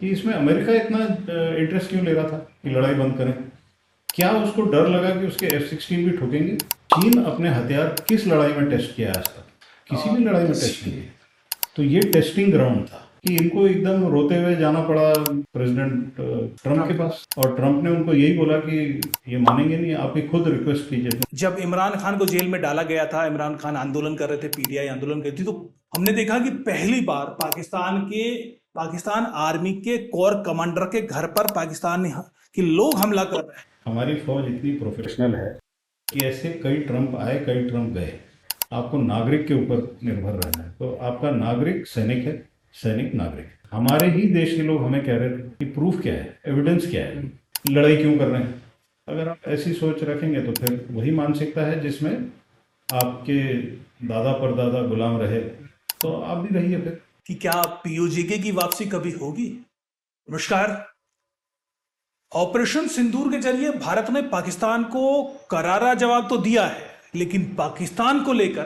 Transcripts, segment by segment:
कि इसमें अमेरिका इतना इंटरेस्ट क्यों ले रहा था कि लड़ाई बंद करें। क्या उसको डर लगा कि उसके F-16 भी ठुकेंगे? चीन अपने हथियार किस लड़ाई में टेस्ट किया है आज तक? किसी भी लड़ाई में टेस्ट नहीं किया। तो ये टेस्टिंग ग्राउंड था कि इनको एकदम रोते हुए जाना पड़ा प्रेसिडेंट ट्रंप के पास, और ट्रंप ने उनको यही बोला कि ये मानेंगे नहीं, आप ही खुद रिक्वेस्ट कीजिए। जब इमरान खान को जेल में डाला गया था, इमरान खान आंदोलन कर रहे थे, पीटीआई आंदोलन कर रही थी, तो हमने देखा कि पहली बार पाकिस्तान आर्मी के कोर कमांडर के घर पर पाकिस्तान के लोग हमला कर रहे हैं। हमारी फौज इतनी प्रोफेशनल है कि ऐसे कई ट्रंप आए, कई ट्रंप गए। आपको नागरिक के ऊपर निर्भर रहना है। तो आपका नागरिक सैनिक है, सैनिक नागरिक। हमारे ही देश के लोग हमें कह रहे थे कि प्रूफ क्या है, एविडेंस क्या है, लड़ाई क्यों कर रहे हैं। अगर आप ऐसी सोच रखेंगे तो फिर वही मानसिकता है जिसमें आपके दादा परदादा गुलाम रहे, तो आप भी रहिए फिर। कि क्या पीओजेके की वापसी कभी होगी? नमस्कार। ऑपरेशन सिंदूर के जरिए भारत ने पाकिस्तान को करारा जवाब तो दिया है, लेकिन पाकिस्तान को लेकर,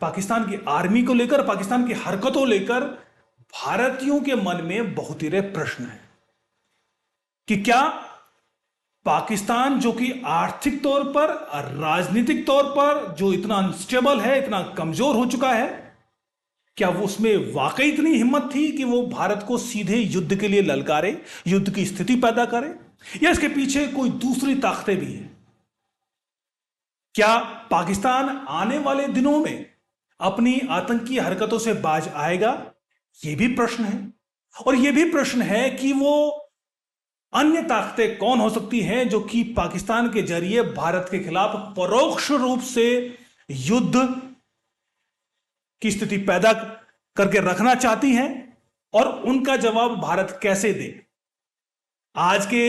पाकिस्तान की आर्मी को लेकर, पाकिस्तान की हरकतों लेकर भारतीयों के मन में बहुत ही प्रश्न है कि क्या पाकिस्तान, जो कि आर्थिक तौर पर, राजनीतिक तौर पर जो इतना अनस्टेबल है, इतना कमजोर हो चुका है, क्या वो उसमें वाकई इतनी हिम्मत थी कि वो भारत को सीधे युद्ध के लिए ललकारे, युद्ध की स्थिति पैदा करे, या इसके पीछे कोई दूसरी ताकतें भी हैं? क्या पाकिस्तान आने वाले दिनों में अपनी आतंकी हरकतों से बाज आएगा? यह भी प्रश्न है। और यह भी प्रश्न है कि वो अन्य ताकतें कौन हो सकती हैं जो कि पाकिस्तान के जरिए भारत के खिलाफ परोक्ष रूप से युद्ध की स्थिति पैदा करके रखना चाहती हैं, और उनका जवाब भारत कैसे दे? आज के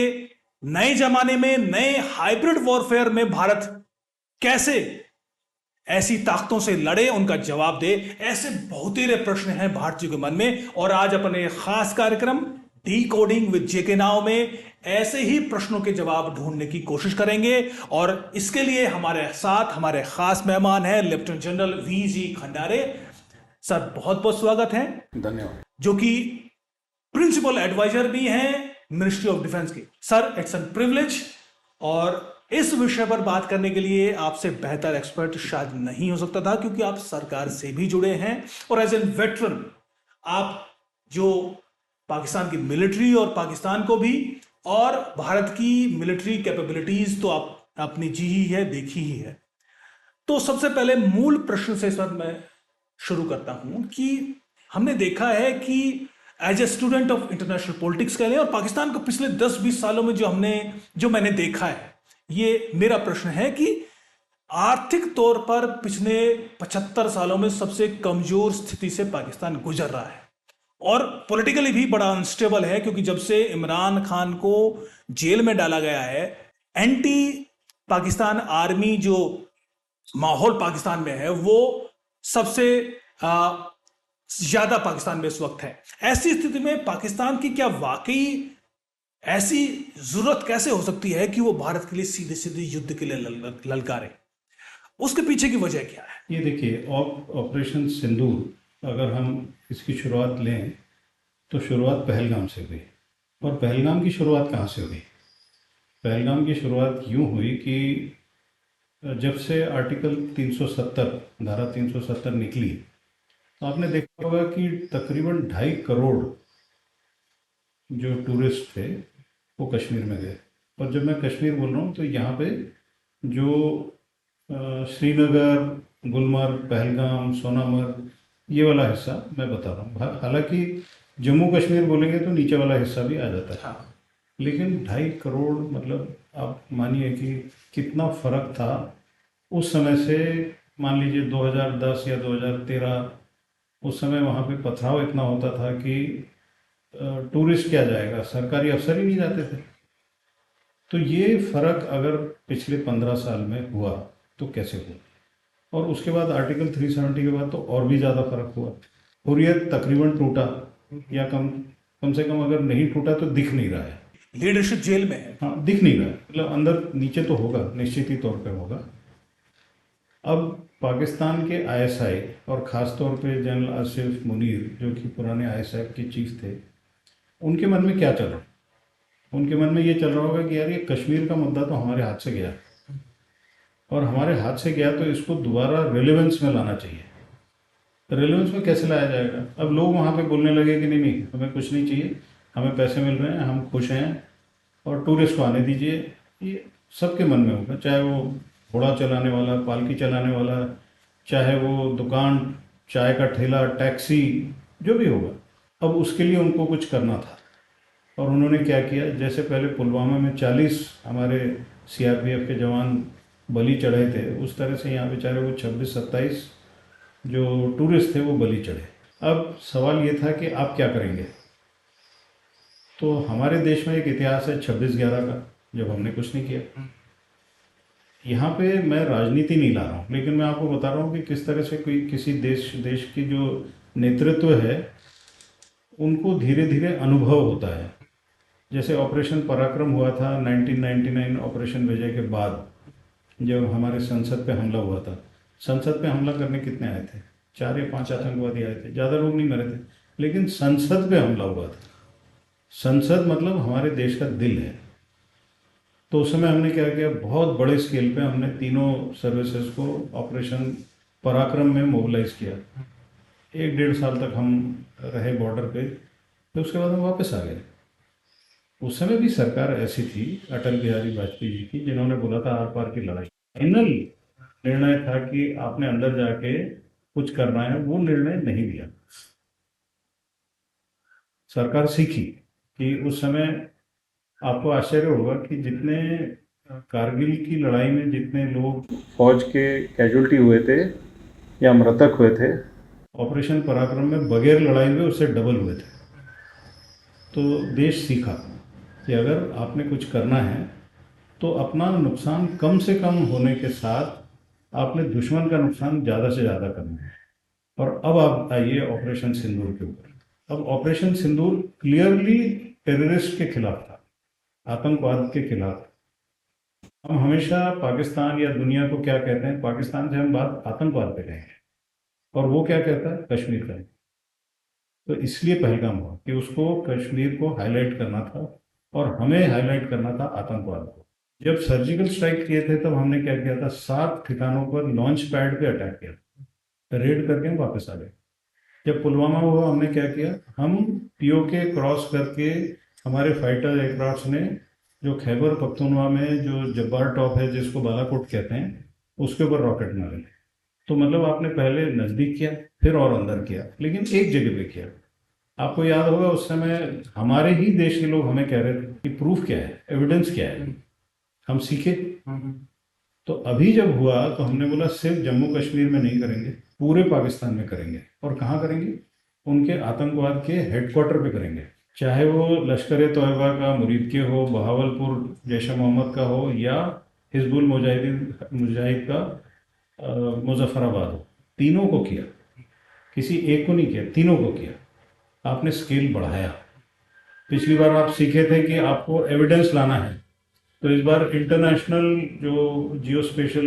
नए जमाने में, नए हाइब्रिड वॉरफेयर में भारत कैसे ऐसी ताकतों से लड़े, उनका जवाब दे? ऐसे बहुत ही प्रश्न हैं भारतीयों के मन में, और आज अपने खास कार्यक्रम D coding with JK now में ऐसे ही प्रश्नों के जवाब ढूंढने की कोशिश करेंगे। और इसके लिए हमारे साथ हमारे खास मेहमान हैं lieutenant general VG Khandare. Sir, बहुत बहुत स्वागत है। धन्यवाद। जो कि प्रिंसिपल एडवाइजर भी हैं मिनिस्ट्री ऑफ डिफेंस के। सर, इट्स एन प्रिविलेज, और इस विषय पर बात करने के लिए आपसे बेहतर एक्सपर्ट शायद नहीं हो सकता था, क्योंकि आप सरकार से भी जुड़े हैं, और एज एन वेटरन आप जो पाकिस्तान की मिलिट्री और पाकिस्तान को भी और भारत की मिलिट्री कैपेबिलिटीज तो आप अपनी जी ही है, देखी ही है। तो सबसे पहले मूल प्रश्न से इस वक्त मैं शुरू करता हूं कि हमने देखा है कि as a student of international politics कह लें, और पाकिस्तान को पिछले 10-20 सालों में जो मैंने देखा है, ये मेरा प्रश्न है कि आर्थिक तौर पर पिछले 75 सालों में सबसे कमजोर स्थिति से पाकिस्तान गुजर रहा है, और पॉलिटिकली भी बड़ा अनस्टेबल है, क्योंकि जब से इमरान खान को जेल में डाला गया है, एंटी पाकिस्तान आर्मी जो माहौल पाकिस्तान में है वो सबसे ज्यादा पाकिस्तान में इस वक्त है। ऐसी स्थिति में पाकिस्तान की क्या वाकई ऐसी जरूरत कैसे हो सकती है कि वो भारत के लिए सीधे सीधे युद्ध के लिए ललकारे? उसके पीछे की वजह क्या है? ये देखिए, ऑपरेशन सिंदूर अगर हम इसकी शुरुआत लें तो शुरुआत पहलगाम से हुई। और पहलगाम की शुरुआत कहाँ से हुई? पहलगाम की शुरुआत यूँ हुई कि जब से आर्टिकल 370, धारा 370 निकली, तो आपने देखा होगा कि तकरीबन 2.5 करोड़ जो टूरिस्ट थे वो कश्मीर में गए। और जब मैं कश्मीर बोल रहा हूँ तो यहाँ पे जो श्रीनगर, गुलमर्ग, पहलगाम, सोनामर्ग, ये वाला हिस्सा मैं बता रहा हूँ। हालांकि जम्मू कश्मीर बोलेंगे तो नीचे वाला हिस्सा भी आ जाता है। हाँ। लेकिन 2.5 करोड़, मतलब आप मानिए कि कितना फ़र्क था उस समय से। मान लीजिए 2010 या 2013, उस समय वहाँ पे पथराव इतना होता था कि टूरिस्ट क्या जाएगा, सरकारी अफसर ही नहीं जाते थे। तो ये फ़र्क अगर पिछले 15 साल में हुआ तो कैसे हुआ? और उसके बाद आर्टिकल 370 के बाद तो और भी ज़्यादा फर्क हुआ। हुर्रियत तकरीबन टूटा, या कम से कम अगर नहीं टूटा तो दिख नहीं रहा है। लीडरशिप जेल में है। हाँ, दिख नहीं रहा है, मतलब अंदर नीचे तो होगा, निश्चित ही तौर पे होगा। अब पाकिस्तान के ISI और ख़ास तौर पे जनरल आसिफ मुनीर, जो कि पुराने ISI के चीफ थे, उनके मन में क्या चल रहा है? उनके मन में ये चल रहा होगा कि यार ये कश्मीर का मुद्दा तो हमारे हाथ से गया, और हमारे हाथ से गया तो इसको दोबारा रेलेवेंस में लाना चाहिए। रेलेवेंस में कैसे लाया जाएगा? अब लोग वहाँ पे बोलने लगे कि नहीं नहीं, हमें कुछ नहीं चाहिए, हमें पैसे मिल रहे हैं, हम खुश हैं, और टूरिस्ट को आने दीजिए। ये सबके मन में होगा, चाहे वो घोड़ा चलाने वाला, पालकी चलाने वाला, चाहे वो दुकान, चाय का ठेला, टैक्सी, जो भी होगा। अब उसके लिए उनको कुछ करना था, और उन्होंने क्या किया, जैसे पहले पुलवामा में 40 हमारे सीआरपीएफ के जवान बलि चढ़े थे, उस तरह से यहाँ बेचारे वो 26-27 जो टूरिस्ट थे वो बलि चढ़े। अब सवाल ये था कि आप क्या करेंगे? तो हमारे देश में एक इतिहास है 26/11 का, जब हमने कुछ नहीं किया। यहाँ पे मैं राजनीति नहीं ला रहा हूँ, लेकिन मैं आपको बता रहा हूँ कि किस तरह से कोई किसी देश की जो नेतृत्व है उनको धीरे धीरे अनुभव होता है। जैसे ऑपरेशन पराक्रम हुआ था 1999 ऑपरेशन विजय के बाद, जब हमारे संसद पे हमला हुआ था। संसद पे हमला करने कितने आए थे? 4 या 5 आतंकवादी आए थे, ज़्यादा लोग नहीं मरे थे, लेकिन संसद पे हमला हुआ था। संसद मतलब हमारे देश का दिल है। तो उस समय हमने क्या किया, बहुत बड़े स्केल पे हमने तीनों सर्विसेज को ऑपरेशन पराक्रम में मोबिलाइज किया। 1-1.5 साल तक हम रहे बॉर्डर पे, फिर उसके बाद हम वापस आ गए। उस समय भी सरकार ऐसी थी, अटल बिहारी वाजपेयी जी की, जिन्होंने बोला था आर पार की लड़ाई। फाइनल निर्णय था कि आपने अंदर जाके कुछ करना है, वो निर्णय नहीं लिया। सरकार सीखी कि उस समय, आपको आश्चर्य होगा कि जितने कारगिल की लड़ाई में जितने लोग फौज के कैजुअल्टी हुए थे या मृतक हुए थे, ऑपरेशन पराक्रम में बगैर लड़ाई हुए उससे डबल हुए थे। तो देश सीखा कि अगर आपने कुछ करना है तो अपना नुकसान कम से कम होने के साथ आपने दुश्मन का नुकसान ज़्यादा से ज़्यादा करना है। और अब आप आइए ऑपरेशन सिंदूर के ऊपर। अब ऑपरेशन सिंदूर क्लियरली टेररिस्ट के खिलाफ था, आतंकवाद के खिलाफ। हम हमेशा पाकिस्तान या दुनिया को क्या कहते हैं, पाकिस्तान से हम बात आतंकवाद पे कहेंगे, और वो क्या कहता है, कश्मीर का। तो इसलिए पहलगाम हुआ कि उसको कश्मीर को हाईलाइट करना था, और हमें हाईलाइट करना था आतंकवाद को। जब सर्जिकल स्ट्राइक किए थे तब हमने क्या किया था, 7 ठिकानों पर लॉन्च पैड पे अटैक किया, रेड करके हम वापस आ गए। जब पुलवामा हुआ हमने क्या किया, हम पीओके क्रॉस करके हमारे फाइटर एयरक्राफ्ट ने जो खैबर पख्तूनवा में जो जब्बार टॉप है जिसको बालाकोट कहते हैं, उसके ऊपर रॉकेट मारे। तो मतलब आपने पहले नज़दीक किया, फिर और अंदर किया, लेकिन एक जगह पे किया। आपको याद होगा उस समय हमारे ही देश के लोग हमें कह रहे थे कि प्रूफ क्या है, एविडेंस क्या है। हम सीखे। तो अभी जब हुआ तो हमने बोला सिर्फ जम्मू कश्मीर में नहीं करेंगे, पूरे पाकिस्तान में करेंगे। और कहाँ करेंगे? उनके आतंकवाद के हेडक्वार्टर पे करेंगे, चाहे वो लश्कर ए तोयबा का मुरीद के हो, बहावलपुर जैश मोहम्मद का हो, या हिजबुल मुजाहिद का मुजफ्फराबाद हो। तीनों को किया, किसी एक को नहीं किया, तीनों को किया। आपने स्केल बढ़ाया। पिछली बार आप सीखे थे कि आपको एविडेंस लाना है, तो इस बार इंटरनेशनल जो जियो स्पेशल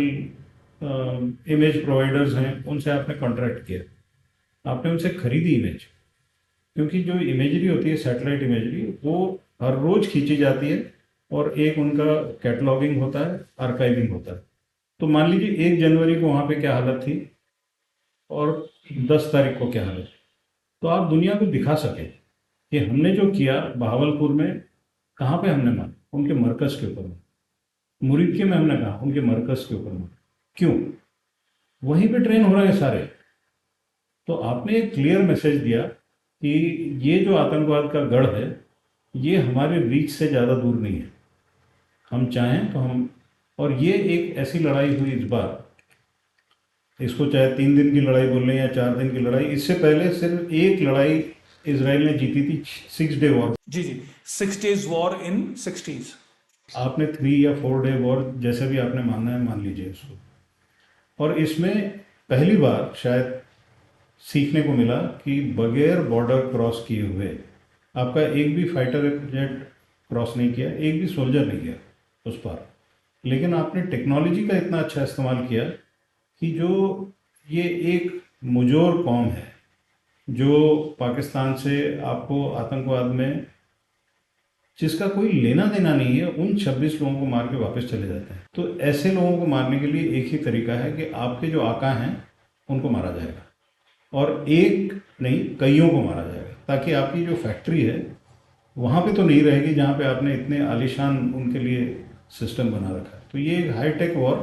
इमेज प्रोवाइडर्स हैं उनसे आपने कॉन्ट्रैक्ट किया, आपने उनसे खरीदी इमेज। क्योंकि जो इमेजरी होती है, सैटेलाइट इमेजरी, वो हर रोज खींची जाती है, और एक उनका कैटलॉगिंग होता है, आर्काइविंग होता है। तो मान लीजिए 1 जनवरी को वहाँ पे क्या हालत थी और 10 तारीख को क्या हालत थी, तो आप दुनिया को दिखा सके कि हमने जो किया बहावलपुर में, कहाँ पे हमने मारा, उनके मरकज के ऊपर। मुरीदके में हमने कहा उनके मरकज के ऊपर। क्यों? वहीं पे ट्रेन हो रहे हैं सारे। तो आपने एक क्लियर मैसेज दिया कि ये जो आतंकवाद का गढ़ है ये हमारे रीच से ज़्यादा दूर नहीं है, हम चाहें तो हम। और ये एक ऐसी लड़ाई हुई इस बार, इसको चाहे 3 दिन की लड़ाई बोल लें या 4 दिन की लड़ाई, इससे पहले सिर्फ एक लड़ाई इसराइल ने जीती थी, 6 डे वॉर। जी जी, 6 days वॉर इन 60s। आपने 3 या 4 डे वॉर, जैसे भी आपने मानना है मान लीजिए इसको। और इसमें पहली बार शायद सीखने को मिला कि बगैर बॉर्डर क्रॉस किए हुए आपका एक भी फाइटर जेट क्रॉस नहीं किया, एक भी सोल्जर नहीं गया उस पार। लेकिन आपने टेक्नोलॉजी का इतना अच्छा इस्तेमाल किया कि जो ये एक मुजोर कौम है जो पाकिस्तान से आपको आतंकवाद में जिसका कोई लेना देना नहीं है, उन 26 लोगों को मार के वापस चले जाते हैं। तो ऐसे लोगों को मारने के लिए एक ही तरीका है कि आपके जो आका हैं उनको मारा जाएगा, और एक नहीं कईयों को मारा जाएगा, ताकि आपकी जो फैक्ट्री है वहाँ पे तो नहीं रहेगी जहाँ पे आपने इतने आलीशान उनके लिए सिस्टम बना रखा है। तो ये एक हाईटेक वॉर,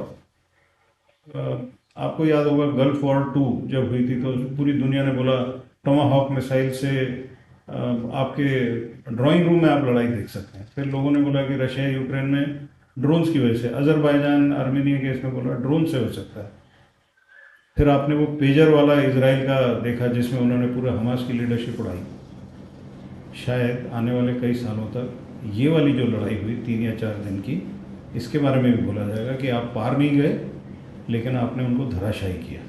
आपको याद होगा गल्फ वॉर 2 जब हुई थी तो पूरी दुनिया ने बोला टोमाहॉक मिसाइल से आपके ड्राइंग रूम में आप लड़ाई देख सकते हैं। फिर लोगों ने बोला कि रशिया यूक्रेन में ड्रोन्स की वजह से, अजरबैजान आर्मेनिया केस में बोला ड्रोन से हो सकता है। फिर आपने वो पेजर वाला इसराइल का देखा जिसमें उन्होंने पूरा हमास की लीडरशिप उड़ाई। शायद आने वाले कई सालों तक ये वाली जो लड़ाई हुई 3 या 4 दिन की, इसके बारे में भी बोला जाएगा कि आप पार नहीं गए लेकिन आपने उनको धराशायी किया।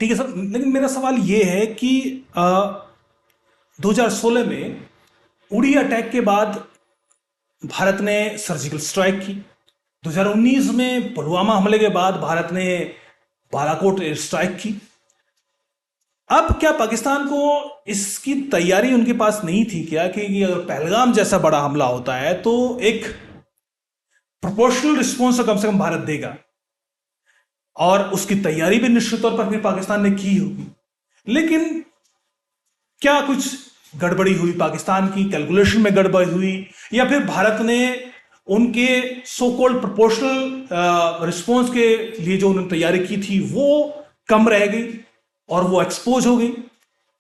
ठीक है सर, लेकिन मेरा सवाल ये है कि 2016 में उड़ी अटैक के बाद भारत ने सर्जिकल स्ट्राइक की। 2019 में पुलवामा हमले के बाद भारत ने बालाकोट एयर स्ट्राइक की। अब क्या पाकिस्तान को इसकी तैयारी उनके पास नहीं थी क्या कि अगर पहलगाम जैसा बड़ा हमला होता है तो एक प्रोपोर्शनल रिस्पॉन्स तो कम से कम भारत देगा, और उसकी तैयारी भी निश्चित तौर पर फिर पाकिस्तान ने की होगी। लेकिन क्या कुछ गड़बड़ी हुई, पाकिस्तान की कैलकुलेशन में गड़बड़ी हुई, या फिर भारत ने उनके सो कॉल्ड प्रोपोर्शनल रिस्पॉन्स के लिए जो उन्होंने तैयारी की थी वो कम रह गई और वो एक्सपोज हो गई?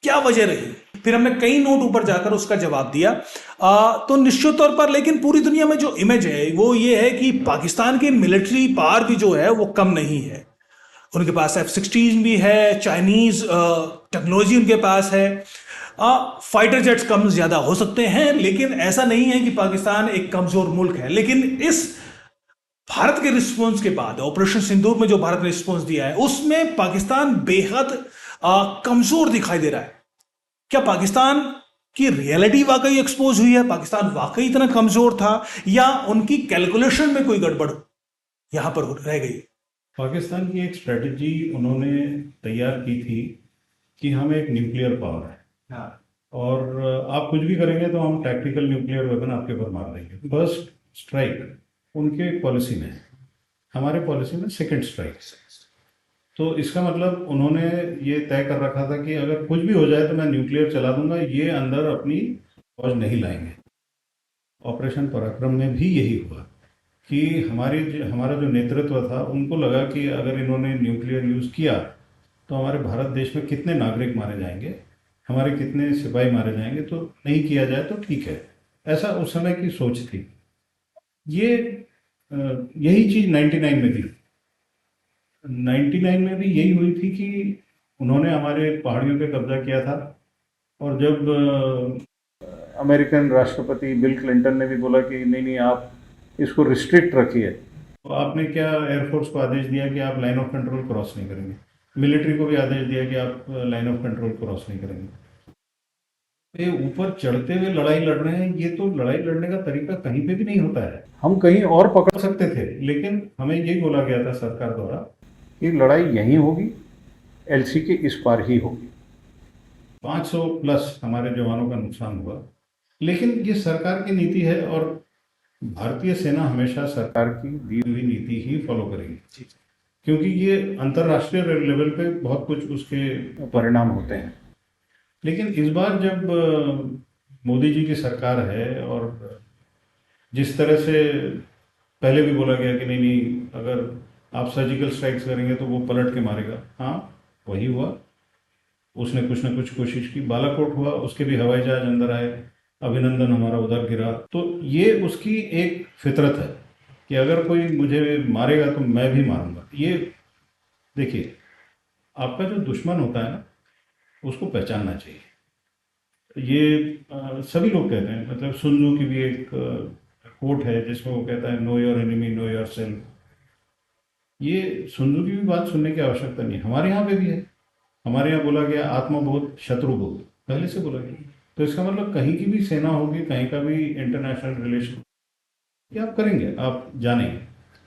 क्या वजह रही? फिर हमने कई नोट ऊपर जाकर उसका जवाब दिया। तो निश्चित तौर पर लेकिन पूरी दुनिया में जो इमेज है वो ये है कि पाकिस्तान की मिलिट्री पावर भी जो है वो कम नहीं है। उनके पास F-16 भी है, चाइनीज टेक्नोलॉजी उनके पास है, फाइटर जेट्स कम ज्यादा हो सकते हैं, लेकिन ऐसा नहीं है कि पाकिस्तान एक कमजोर मुल्क है। लेकिन इस भारत के रिस्पॉन्स के बाद ऑपरेशन सिंदूर में जो भारत ने रिस्पॉन्स दिया है उसमें पाकिस्तान बेहद कमजोर दिखाई दे रहा है। क्या पाकिस्तान की रियलिटी वाकई एक्सपोज हुई है? पाकिस्तान वाकई इतना कमजोर था, या उनकी कैलकुलेशन में कोई गड़बड़ यहां पर रह गई? पाकिस्तान की एक स्ट्रेटजी उन्होंने तैयार की थी कि हम एक न्यूक्लियर पावर है, हाँ। और आप कुछ भी करेंगे तो हम टैक्टिकल न्यूक्लियर वेपन आपके ऊपर मार देंगे। फर्स्ट स्ट्राइक उनके पॉलिसी में, हमारे पॉलिसी में सेकंड स्ट्राइक। तो इसका मतलब उन्होंने ये तय कर रखा था कि अगर कुछ भी हो जाए तो मैं न्यूक्लियर चला दूंगा, ये अंदर अपनी फौज नहीं लाएंगे। ऑपरेशन पराक्रम में भी यही हुआ कि हमारा जो नेतृत्व था उनको लगा कि अगर इन्होंने न्यूक्लियर यूज़ किया तो हमारे भारत देश में कितने नागरिक मारे जाएंगे, हमारे कितने सिपाही मारे जाएंगे, तो नहीं किया जाए तो ठीक है। ऐसा उस समय की सोच थी। यही चीज़ 99 में थी। 99 में भी यही हुई थी कि उन्होंने हमारे पहाड़ियों पे कब्जा किया था, और जब अमेरिकन राष्ट्रपति बिल क्लिंटन ने भी बोला कि नहीं नहीं आप इसको रिस्ट्रिक्ट रखिए, तो आपने क्या एयरफोर्स को आदेश दिया कि आप लाइन ऑफ कंट्रोल क्रॉस नहीं करेंगे, मिलिट्री को भी आदेश दिया कि आप लाइन ऑफ कंट्रोल क्रॉस नहीं करेंगे। ये ऊपर चढ़ते हुए लड़ाई लड़ रहे हैं, ये तो लड़ाई लड़ने का तरीका कहीं पे भी नहीं होता है। हम कहीं और पकड़ सकते थे, लेकिन हमें यही बोला गया था सरकार द्वारा कि लड़ाई यहीं होगी, एलसी के इस पार ही होगी। 500 प्लस हमारे जवानों का नुकसान हुआ, लेकिन ये सरकार की नीति है और भारतीय सेना हमेशा सरकार की दी हुई नीति ही फॉलो करेगी, क्योंकि ये अंतर्राष्ट्रीय लेवल पे बहुत कुछ उसके परिणाम होते हैं। लेकिन इस बार जब मोदी जी की सरकार है, और जिस तरह से पहले भी बोला गया कि नहीं नहीं अगर आप सर्जिकल स्ट्राइक्स करेंगे तो वो पलट के मारेगा, हाँ वही हुआ। उसने कुछ ना कुछ कोशिश की, बालाकोट हुआ, उसके भी हवाई जहाज अंदर आए, अभिनंदन हमारा उधर गिरा। तो ये उसकी एक फितरत है कि अगर कोई मुझे मारेगा तो मैं भी मारूंगा। ये देखिए, आपका जो दुश्मन होता है ना उसको पहचानना चाहिए। ये सभी लोग कहते हैं, मतलब सुन तzu की भी एक कोट है जिसमें वो कहता है know your enemy know your self. ये सुन तzu की भी बात सुनने की आवश्यकता नहीं, हमारे यहाँ पे भी है। हमारे यहाँ बोला गया आत्मबोध शत्रुबोध, पहले से बोला गया। तो इसका मतलब कहीं की भी सेना होगी, कहीं का भी इंटरनेशनल रिलेशन ये आप करेंगे, आप जानेंगे।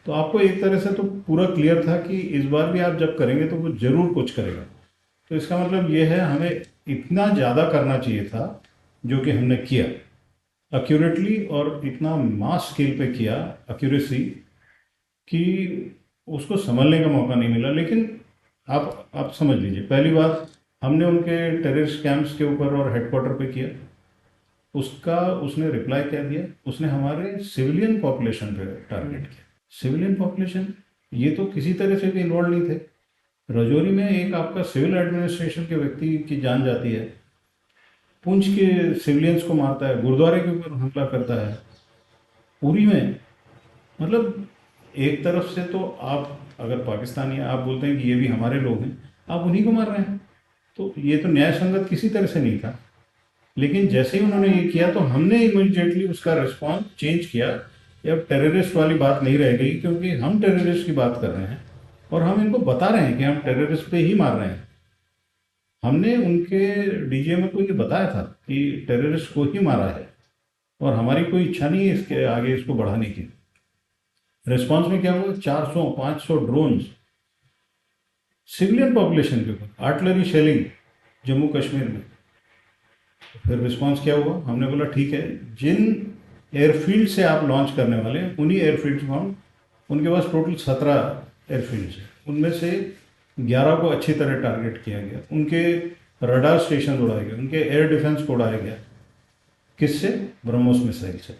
तो आपको एक तरह से तो पूरा क्लियर था कि इस बार भी आप जब करेंगे तो वो जरूर कुछ करेगा। तो इसका मतलब ये है हमें इतना ज़्यादा करना चाहिए था जो कि हमने किया। एक्यूरेटली और इतना मास स्केल पे किया, एक्यूरेसी, कि उसको संभलने का मौका नहीं मिला। लेकिन आप समझ लीजिए, पहली बात हमने उनके टेररिस्ट कैंप्स के ऊपर और हेडक्वार्टर पे किया, उसका उसने रिप्लाई क्या दिया, उसने हमारे सिविलियन पॉपुलेशन पे टारगेट किया। सिविलियन पॉपुलेशन, ये तो किसी तरह से भी इन्वॉल्व नहीं थे। रजौरी में एक आपका सिविल एडमिनिस्ट्रेशन के व्यक्ति की जान जाती है, पुंछ के सिविलियंस को मारता है, गुरुद्वारे के ऊपर हमला करता है, उरी में। मतलब एक तरफ से तो आप अगर पाकिस्तानी हैं, आप बोलते हैं कि ये भी हमारे लोग हैं, आप उन्हीं को मार रहे हैं, तो ये तो न्याय संगत किसी तरह से नहीं था। लेकिन जैसे ही उन्होंने ये किया तो हमने इमीडिएटली उसका रिस्पॉन्स चेंज किया कि अब टेररिस्ट वाली बात नहीं रह गई, क्योंकि हम टेररिस्ट की बात कर रहे हैं और हम इनको बता रहे हैं कि हम टेररिस्ट पे ही मार रहे हैं। हमने उनके डीजीएमओ को ये बताया था कि टेररिस्ट को ही मारा है और हमारी कोई इच्छा नहीं है इसके आगे इसको बढ़ाने की। रिस्पॉन्स में क्या हुआ, 400-500 ड्रोन्स सिविलियन पॉपुलेशन के ऊपर, आर्टिलरी शेलिंग जम्मू कश्मीर में। फिर रिस्पांस क्या हुआ, हमने बोला ठीक है, जिन एयरफील्ड से आप लॉन्च करने वाले हैं उन्हीं एयरफील्ड को हम, उनके पास टोटल 17 एयरफील्ड है, उनमें से 11 को अच्छी तरह टारगेट किया गया, उनके रडार स्टेशन उड़ाए गए, उनके एयर डिफेंस को उड़ाया गया। किससे? ब्रह्मोस मिसाइल से।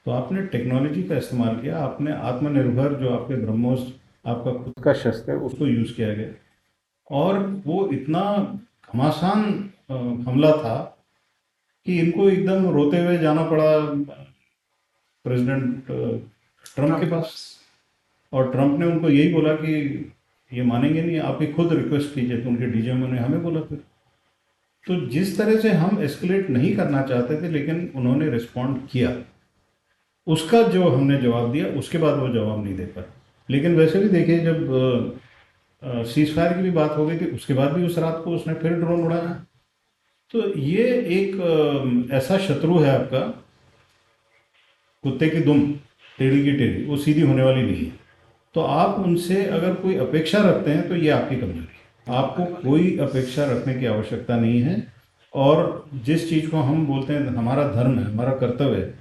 तो आपने टेक्नोलॉजी का इस्तेमाल किया, आपने आत्मनिर्भर जो आपके ब्रह्मोस आपका खुद का शस्त्र है उसको यूज़ किया गया, और वो इतना घमासान हमला था कि इनको एकदम रोते हुए जाना पड़ा प्रेसिडेंट ट्रंप के पास, और ट्रंप ने उनको यही बोला कि ये मानेंगे नहीं, आप ही खुद रिक्वेस्ट कीजिए। तो उनके डीजीएमओ ने हमें बोला फिर। तो जिस तरह से हम एस्केलेट नहीं करना चाहते थे, लेकिन उन्होंने रिस्पॉन्ड किया, उसका जो हमने जवाब दिया, उसके बाद वो जवाब नहीं दे पाए। लेकिन वैसे भी देखिए, जब सीज फायर की भी बात हो गई थी, उसके बाद भी उस रात को उसने फिर ड्रोन उड़ाया। तो ये एक ऐसा शत्रु है आपका, कुत्ते की दुम टेढ़ी की टेढ़ी, वो सीधी होने वाली नहीं है। तो आप उनसे अगर कोई अपेक्षा रखते हैं तो ये आपकी कमजोरी है। आपको कोई अपेक्षा रखने की आवश्यकता नहीं है, और जिस चीज़ को हम बोलते हैं हमारा धर्म है, हमारा कर्तव्य है,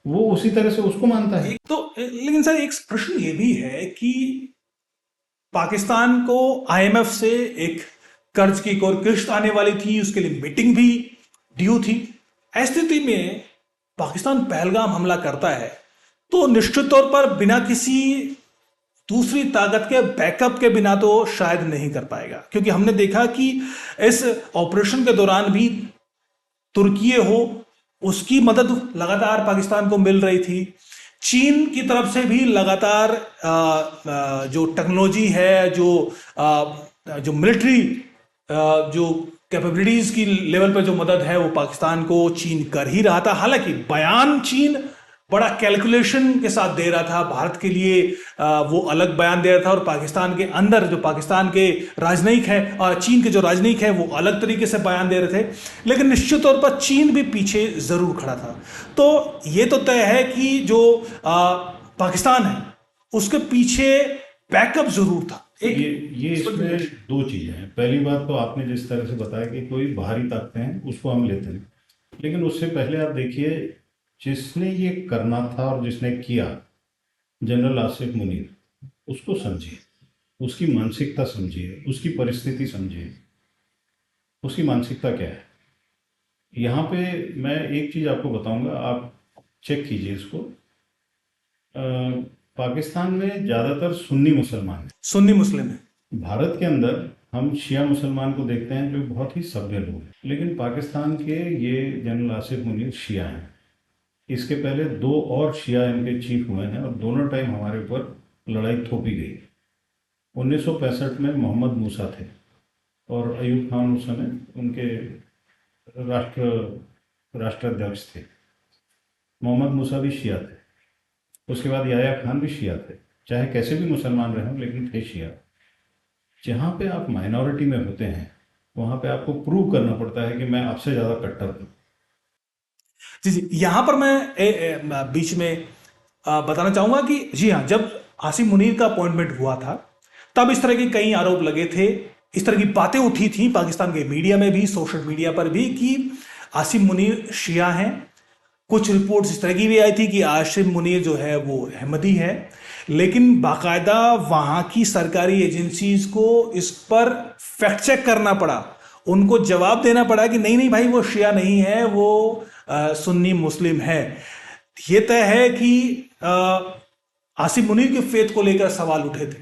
वो उसी तरह से उसको मानता है। तो लेकिन सर एक प्रश्न ये भी है कि पाकिस्तान को आईएमएफ से एक कर्ज की एक और किश्त आने वाली थी, उसके लिए मीटिंग भी ड्यू थी। ऐसी स्थिति में पाकिस्तान पहलगाम हमला करता है तो निश्चित तौर पर बिना किसी दूसरी ताकत के बैकअप के बिना तो शायद नहीं कर पाएगा, क्योंकि हमने देखा कि इस ऑपरेशन के दौरान भी तुर्की हो, उसकी मदद लगातार पाकिस्तान को मिल रही थी। चीन की तरफ से भी लगातार जो टेक्नोलॉजी है, जो मिलिट्री जो कैपेबिलिटीज की लेवल पर जो मदद है, वो पाकिस्तान को चीन कर ही रहा था। हालांकि बयान चीन बड़ा कैलकुलेशन के साथ दे रहा था, भारत के लिए वो अलग बयान दे रहा था, और पाकिस्तान के अंदर जो पाकिस्तान के राजनयिक हैं और चीन के जो राजनयिक हैं वो अलग तरीके से बयान दे रहे थे। लेकिन निश्चित तौर पर चीन भी पीछे जरूर खड़ा था। तो ये तो तय है कि जो पाकिस्तान है उसके पीछे बैकअप जरूर था। ये इसमें दो चीजें हैं। पहली बात तो आपने जिस तरह से बताया कि कोई बाहरी ताकतें हैं उसको हम लेते हैं, लेकिन उससे पहले आप देखिए जिसने ये करना था और जिसने किया, जनरल आसिफ मुनीर, उसको समझिए, उसकी मानसिकता समझिए, उसकी परिस्थिति समझिए, उसकी मानसिकता क्या है। यहाँ पे मैं एक चीज़ आपको बताऊंगा, आप चेक कीजिए इसको। पाकिस्तान में ज़्यादातर सुन्नी मुसलमान हैं, सुन्नी मुस्लिम है। भारत के अंदर हम शिया मुसलमान को देखते हैं जो बहुत ही सभ्य लोग हैं, लेकिन पाकिस्तान के ये जनरल आसिफ मुनीर शिया हैं। इसके पहले 2 और शिया इनके चीफ हुए हैं और दोनों टाइम हमारे ऊपर लड़ाई थोपी गई। 1965 में मोहम्मद मूसा थे और अयूब खान उस समय उनके राष्ट्राध्यक्ष थे। मोहम्मद मूसा भी शिया थे, उसके बाद याया खान भी शिया थे, चाहे कैसे भी मुसलमान रहे हों लेकिन थे शिया। जहाँ पे आप माइनॉरिटी में होते हैं वहाँ पे आपको प्रूव करना पड़ता है कि मैं आपसे ज़्यादा कट्टर हूँ। जी जी, यहां पर मैं बीच में बताना चाहूंगा कि जी हाँ, जब आसिम मुनीर का अपॉइंटमेंट हुआ था तब इस तरह के कई आरोप लगे थे, इस तरह की बातें उठी थी पाकिस्तान के मीडिया में भी, सोशल मीडिया पर भी, कि आसिम मुनीर शिया हैं, कुछ रिपोर्ट्स इस तरह की भी आई थी कि आसिम मुनीर जो है वो अहमदी है, लेकिन बाकायदा वहाँ की सरकारी एजेंसीज को इस पर फैक्ट चेक करना पड़ा, उनको जवाब देना पड़ा कि नहीं नहीं भाई वो शिया नहीं है, वो सुन्नी मुस्लिम है। ये तय है कि आसिम मुनीर के फेथ को लेकर सवाल उठे थे,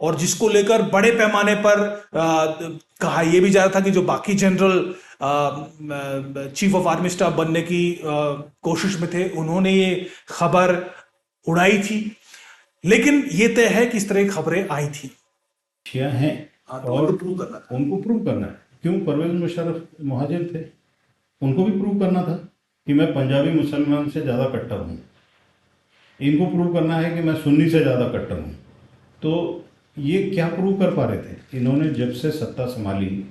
और जिसको लेकर बड़े पैमाने पर कहा यह भी जा रहा था कि जो बाकी general chief of army staff बनने की कोशिश में थे उन्होंने ये खबर उड़ाई थी। लेकिन ये तय है कि इस तरह की खबरें आई थी। शिया हैं तो और उनको प्रूव करना था। उनको प्रूव करना है। क्यों? परवेज मुशर्रफ मुहाजिर थे, उनको भी प्रूव करना था कि मैं पंजाबी मुसलमान से ज़्यादा कट्टर हूँ। इनको प्रूव करना है कि मैं सुन्नी से ज़्यादा कट्टर हूँ। तो ये क्या प्रूव कर पा रहे थे? इन्होंने जब से सत्ता संभाली,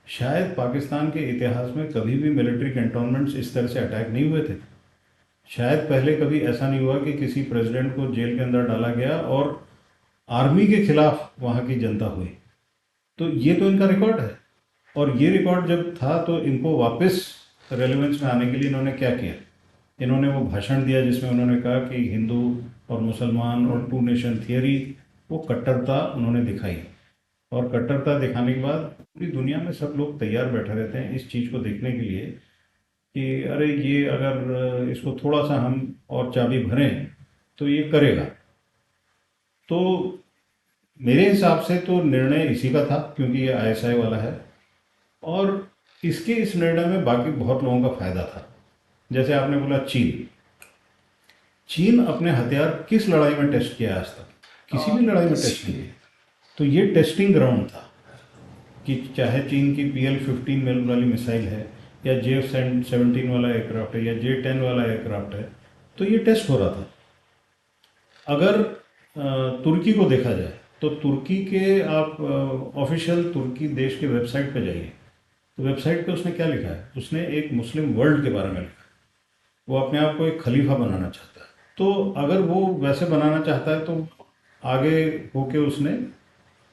शायद पाकिस्तान के इतिहास में कभी भी मिलिट्री कैंटोनमेंट्स इस तरह से अटैक नहीं हुए थे। शायद पहले कभी ऐसा नहीं हुआ कि किसी प्रेसिडेंट को जेल के अंदर डाला गया और आर्मी के खिलाफ वहाँ की जनता हुई। तो ये तो इनका रिकॉर्ड है, और ये रिकॉर्ड जब था तो इनको वापस रेलेवेंस में आने के लिए इन्होंने क्या किया? इन्होंने वो भाषण दिया जिसमें उन्होंने कहा कि हिंदू और मुसलमान और टू नेशन थियरी, वो कट्टरता उन्होंने दिखाई। और कट्टरता दिखाने के बाद पूरी दुनिया में सब लोग तैयार बैठे रहते हैं इस चीज़ को देखने के लिए कि अरे ये अगर इसको थोड़ा सा हम और चाबी भरें तो ये करेगा। तो मेरे हिसाब से तो निर्णय इसी का था, क्योंकि ये आईएसआई वाला है, और इसके इस निर्णय में बाकी बहुत लोगों का फायदा था। जैसे आपने बोला चीन अपने हथियार किस लड़ाई में टेस्ट किया आज तक? किसी भी लड़ाई में टेस्ट नहीं किया। तो ये टेस्टिंग ग्राउंड था कि चाहे चीन की PL-15 मिल वाली मिसाइल है या J-17 वाला एयरक्राफ्ट है या J-10 वाला एयरक्राफ्ट है, तो ये टेस्ट हो रहा था। अगर तुर्की को देखा जाए तो तुर्की के आप ऑफिशियल तुर्की देश के वेबसाइट पे जाइए, तो वेबसाइट पे उसने क्या लिखा है? उसने एक मुस्लिम वर्ल्ड के बारे में लिखा है। वो अपने आप को एक खलीफा बनाना चाहता है। तो अगर वो वैसे बनाना चाहता है तो आगे होके उसने,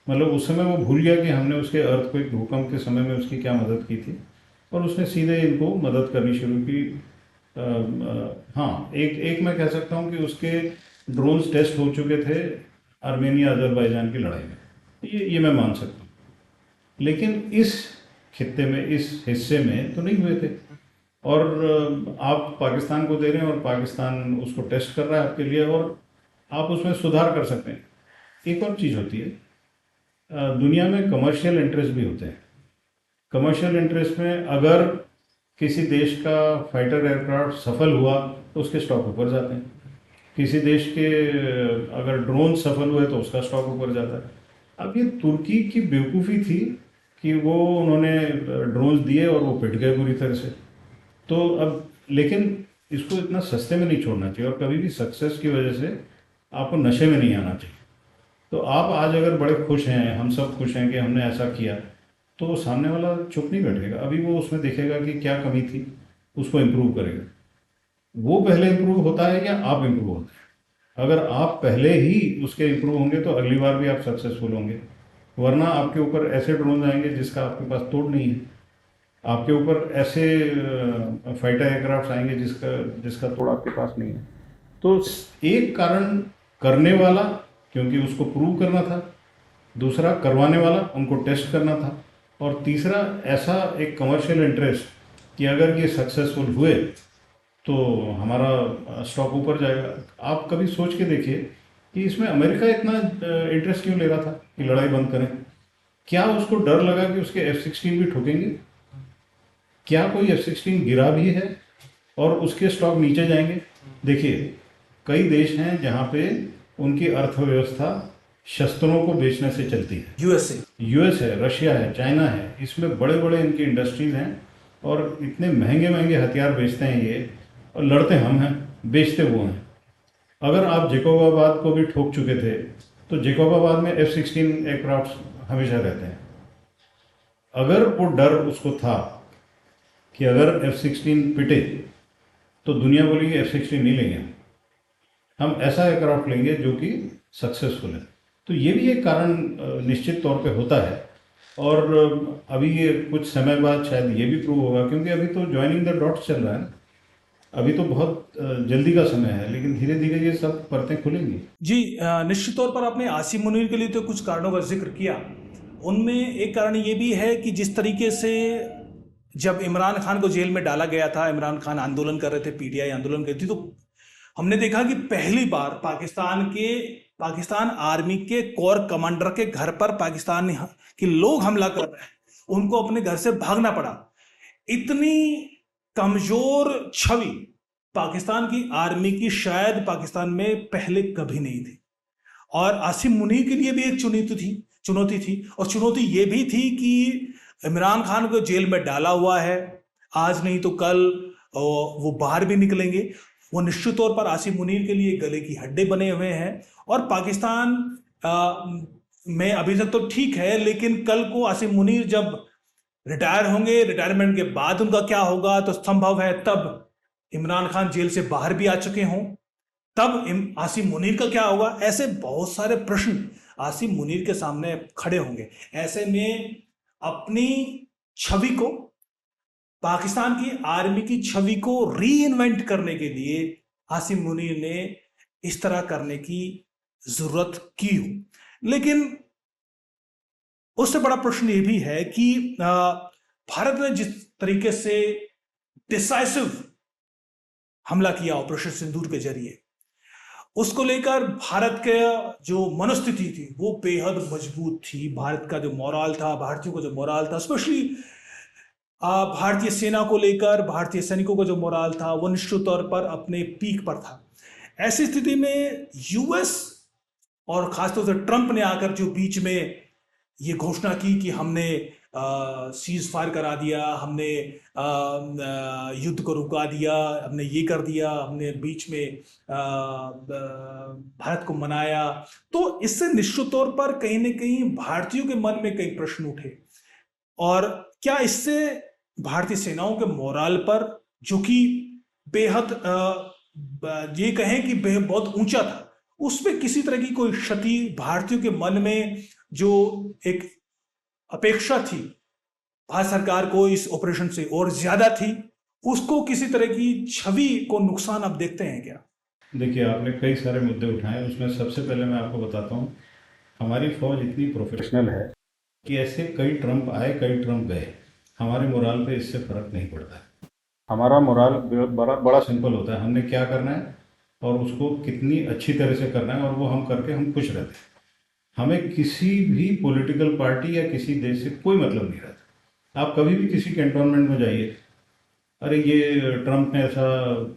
मतलब उस समय वो भूल गया कि हमने उसके अर्थक्वेक भूकंप के समय में उसकी क्या मदद की थी, और उसने सीधे इनको मदद करनी शुरू की। हाँ, एक मैं कह सकता हूँ कि उसके ड्रोन्स टेस्ट हो चुके थे आर्मेनिया अजरबैजान की लड़ाई में, ये मैं मान सकता हूँ। लेकिन इस खित्ते में, इस हिस्से में तो नहीं हुए थे। और आप पाकिस्तान को दे रहे हैं और पाकिस्तान उसको टेस्ट कर रहा है आपके लिए, और आप उसमें सुधार कर सकते हैं। एक और चीज़ होती है, दुनिया में कमर्शियल इंटरेस्ट भी होते हैं। कमर्शियल इंटरेस्ट में अगर किसी देश का फाइटर एयरक्राफ्ट सफल हुआ तो उसके स्टॉक ऊपर जाते हैं। किसी देश के अगर ड्रोन सफल हुए तो उसका स्टॉक ऊपर जाता है। अब ये तुर्की की बेवकूफ़ी थी कि वो उन्होंने ड्रोन्स दिए और वो पिट गए पूरी तरह से। तो अब लेकिन इसको इतना सस्ते में नहीं छोड़ना चाहिए, और कभी भी सक्सेस की वजह से आपको नशे में नहीं आना चाहिए। तो आप आज अगर बड़े खुश हैं, हम सब खुश हैं कि हमने ऐसा किया, तो सामने वाला चुप नहीं बैठेगा। अभी वो उसमें देखेगा कि क्या कमी थी, उसको इम्प्रूव करेगा। वो पहले इम्प्रूव होता है या आप इम्प्रूव होते हैं? अगर आप पहले ही उसके इम्प्रूव होंगे तो अगली बार भी आप सक्सेसफुल होंगे, वरना आपके ऊपर ऐसे ड्रोन आएंगे जिसका आपके पास तोड़ नहीं है। आपके ऊपर ऐसे फाइटर एयरक्राफ्ट आएंगे जिसका तोड़ आपके पास नहीं है। तो एक कारण करने वाला, क्योंकि उसको प्रूव करना था, दूसरा करवाने वाला, उनको टेस्ट करना था, और तीसरा ऐसा एक कमर्शियल इंटरेस्ट कि अगर ये सक्सेसफुल हुए तो हमारा स्टॉक ऊपर जाएगा। आप कभी सोच के देखिए कि इसमें अमेरिका इतना इंटरेस्ट क्यों ले रहा था कि लड़ाई बंद करें? क्या उसको डर लगा कि उसके F-16 भी ठोकेंगे? क्या कोई F-16 गिरा भी है और उसके स्टॉक नीचे जाएंगे? देखिए, कई देश हैं जहाँ पे उनकी अर्थव्यवस्था शस्त्रों को बेचने से चलती है। यूएस है, रशिया है, चाइना है, इसमें बड़े बड़े इनकी इंडस्ट्रीज हैं, और इतने महंगे महंगे हथियार बेचते हैं ये, और लड़ते हम हैं, बेचते वो हैं। अगर आप जैकोबाबाद को भी ठोक चुके थे तो जैकोबाबाद में F-16 एयरक्राफ्ट हमेशा रहते हैं। अगर वो डर उसको था कि अगर F-16 पिटे तो दुनिया बोलेगी F-16 नहीं लेंगे, हम ऐसा एयरक्राफ्ट लेंगे जो कि सक्सेसफुल है। तो ये भी एक कारण निश्चित तौर पे होता है, और अभी ये कुछ समय बाद शायद ये भी प्रूव होगा, क्योंकि अभी तो ज्वाइनिंग द डॉट्स चल रहा है ना। अभी तो बहुत जल्दी का समय है, लेकिन धीरे धीरे ये सब परतें खुलेंगी। जी, निश्चित तौर पर आपने आसिम मुनीर के लिए तो कुछ कारणों का जिक्र किया। उनमें एक कारण ये भी है कि जिस तरीके से जब इमरान खान को जेल में डाला गया था, इमरान खान आंदोलन कर रहे थे, पीटीआई आंदोलन कर रही थी, तो हमने देखा कि पहली बार पाकिस्तान आर्मी के कोर कमांडर के घर पर पाकिस्तान के लोग हमला कर रहे हैं, उनको अपने घर से भागना पड़ा। इतनी कमजोर छवि पाकिस्तान की आर्मी की शायद पाकिस्तान में पहले कभी नहीं थी। और आसिम मुनीर के लिए भी एक चुनौती थी और चुनौती ये भी थी कि इमरान खान को जेल में डाला हुआ है, आज नहीं तो कल वो बाहर भी निकलेंगे। वो निश्चित तौर पर आसिम मुनीर के लिए गले की हड्डी बने हुए हैं। और पाकिस्तान में अभी तक तो ठीक है, लेकिन कल को आसिम मुनीर जब रिटायर होंगे, रिटायरमेंट के बाद उनका क्या होगा, तो संभव है तब इमरान खान जेल से बाहर भी आ चुके हों, तब आसिम मुनीर का क्या होगा। ऐसे बहुत सारे प्रश्न आसिम मुनीर के सामने खड़े होंगे। ऐसे में अपनी छवि को, पाकिस्तान की आर्मी की छवि को री इन्वेंट करने के लिए आसिम मुनीर ने इस तरह करने की जरूरत की हो। लेकिन उससे बड़ा प्रश्न ये भी है कि भारत ने जिस तरीके से डिसाइसिव हमला किया ऑपरेशन सिंदूर के जरिए, उसको लेकर भारत के जो मनोस्थिति थी वो बेहद मजबूत थी। भारत का जो मोराल था, भारतीयों का जो मोराल था, स्पेशली भारतीय सेना को लेकर भारतीय सैनिकों का जो मोराल था, वो निश्चित तौर पर अपने पीक पर था। ऐसी स्थिति में यूएस और खासतौर से ट्रंप ने आकर जो बीच में ये घोषणा की कि हमने सीज फायर करा दिया, हमने युद्ध को रुका दिया, हमने ये कर दिया, हमने बीच में भारत को मनाया, तो इससे निश्चित तौर पर कहीं ना कहीं भारतीयों के मन में कई प्रश्न उठे। और क्या इससे भारतीय सेनाओं के मोराल पर, जो कि बेहद ये कहें कि बहुत ऊंचा था, उसमें किसी तरह की कोई क्षति भारतीयों के मन में जो एक अपेक्षा थी भारत सरकार को इस ऑपरेशन से और ज्यादा थी, उसको किसी तरह की छवि को नुकसान आप देखते हैं क्या? देखिए, आपने कई सारे मुद्दे उठाए। उसमें सबसे पहले मैं आपको बताता हूँ, हमारी फौज इतनी प्रोफेशनल है कि ऐसे कई ट्रंप आए, कई ट्रंप गए, हमारे मोराल पे इससे फर्क नहीं पड़ता है। हमारा मोराल बड़ा बड़ा सिंपल होता है, हमने क्या करना है और उसको कितनी अच्छी तरह से करना है, और वो हम करके हम खुश रहते हैं। हमें किसी भी पॉलिटिकल पार्टी या किसी देश से कोई मतलब नहीं रहता। आप कभी भी किसी कैंटोनमेंट में जाइए, अरे ये ट्रंप ने ऐसा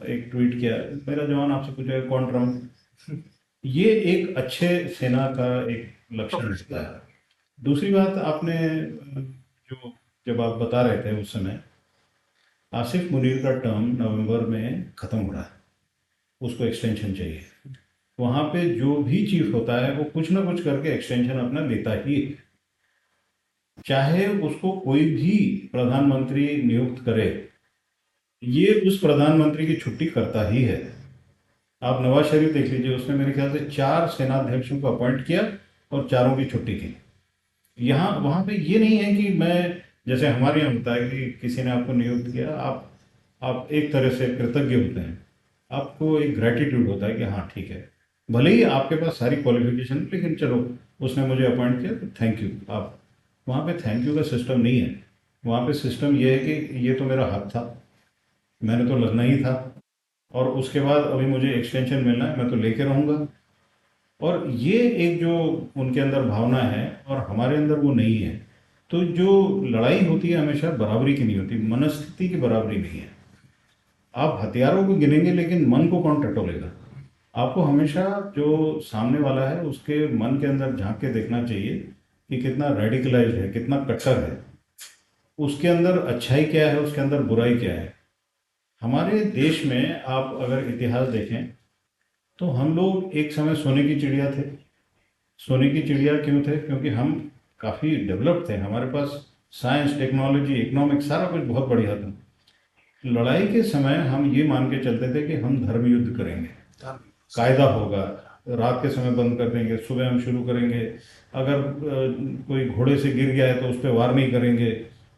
एक ट्वीट किया, मेरा जवान आपसे पूछेगा कौन ट्रंप। ये एक अच्छे सेना का एक लक्षण होता है। दूसरी बात, आपने जो जब आप बता रहे थे उस समय, आसिफ मुनीर का टर्म नवंबर में ख़त्म हो रहा है, उसको एक्सटेंशन चाहिए। वहाँ पे जो भी चीफ होता है वो कुछ ना कुछ करके एक्सटेंशन अपना लेता ही है। चाहे उसको कोई भी प्रधानमंत्री नियुक्त करे, ये उस प्रधानमंत्री की छुट्टी करता ही है। आप नवाज शरीफ देख लीजिए, उसने मेरे ख्याल से 4 सेनाध्यक्षों को अपॉइंट किया और चारों की छुट्टी की। यहाँ वहाँ पे ये नहीं है कि मैं, जैसे हमारे यहाँ होता है कि किसी ने आपको नियुक्त किया, आप एक तरह से कृतज्ञ होते हैं, आपको एक ग्रेटिट्यूड होता है कि हाँ ठीक है, भले ही आपके पास सारी क्वालिफिकेशन, लेकिन चलो उसने मुझे अपॉइंट किया तो थैंक यू। आप वहाँ पे थैंक यू का सिस्टम नहीं है। वहाँ पे सिस्टम ये है कि ये तो मेरा हक था, मैंने तो लगना ही था, और उसके बाद अभी मुझे एक्सटेंशन मिलना है, मैं तो लेके रहूँगा। और ये एक जो उनके अंदर भावना है और हमारे अंदर वो नहीं है। तो जो लड़ाई होती है हमेशा बराबरी की नहीं होती, मनस्थिति की बराबरी नहीं है। आप हथियारों को गिनेंगे लेकिन मन को कौन टटोलेगा। आपको हमेशा जो सामने वाला है उसके मन के अंदर झांक के देखना चाहिए कि कितना रेडिकलाइज्ड है, कितना कट्टर है, उसके अंदर अच्छाई क्या है, उसके अंदर बुराई क्या है। हमारे देश में आप अगर इतिहास देखें तो हम लोग एक समय सोने की चिड़िया थे। सोने की चिड़िया क्यों थे? क्योंकि हम काफ़ी डेवलप्ड थे, हमारे पास साइंस, टेक्नोलॉजी, इकोनॉमिक्स सारा कुछ बहुत बढ़िया था। लड़ाई के समय हम ये मान के चलते थे कि हम धर्म युद्ध करेंगे, कायदा होगा, रात के समय बंद कर देंगे, सुबह हम शुरू करेंगे। अगर कोई घोड़े से गिर गया है तो उस पर वार नहीं करेंगे,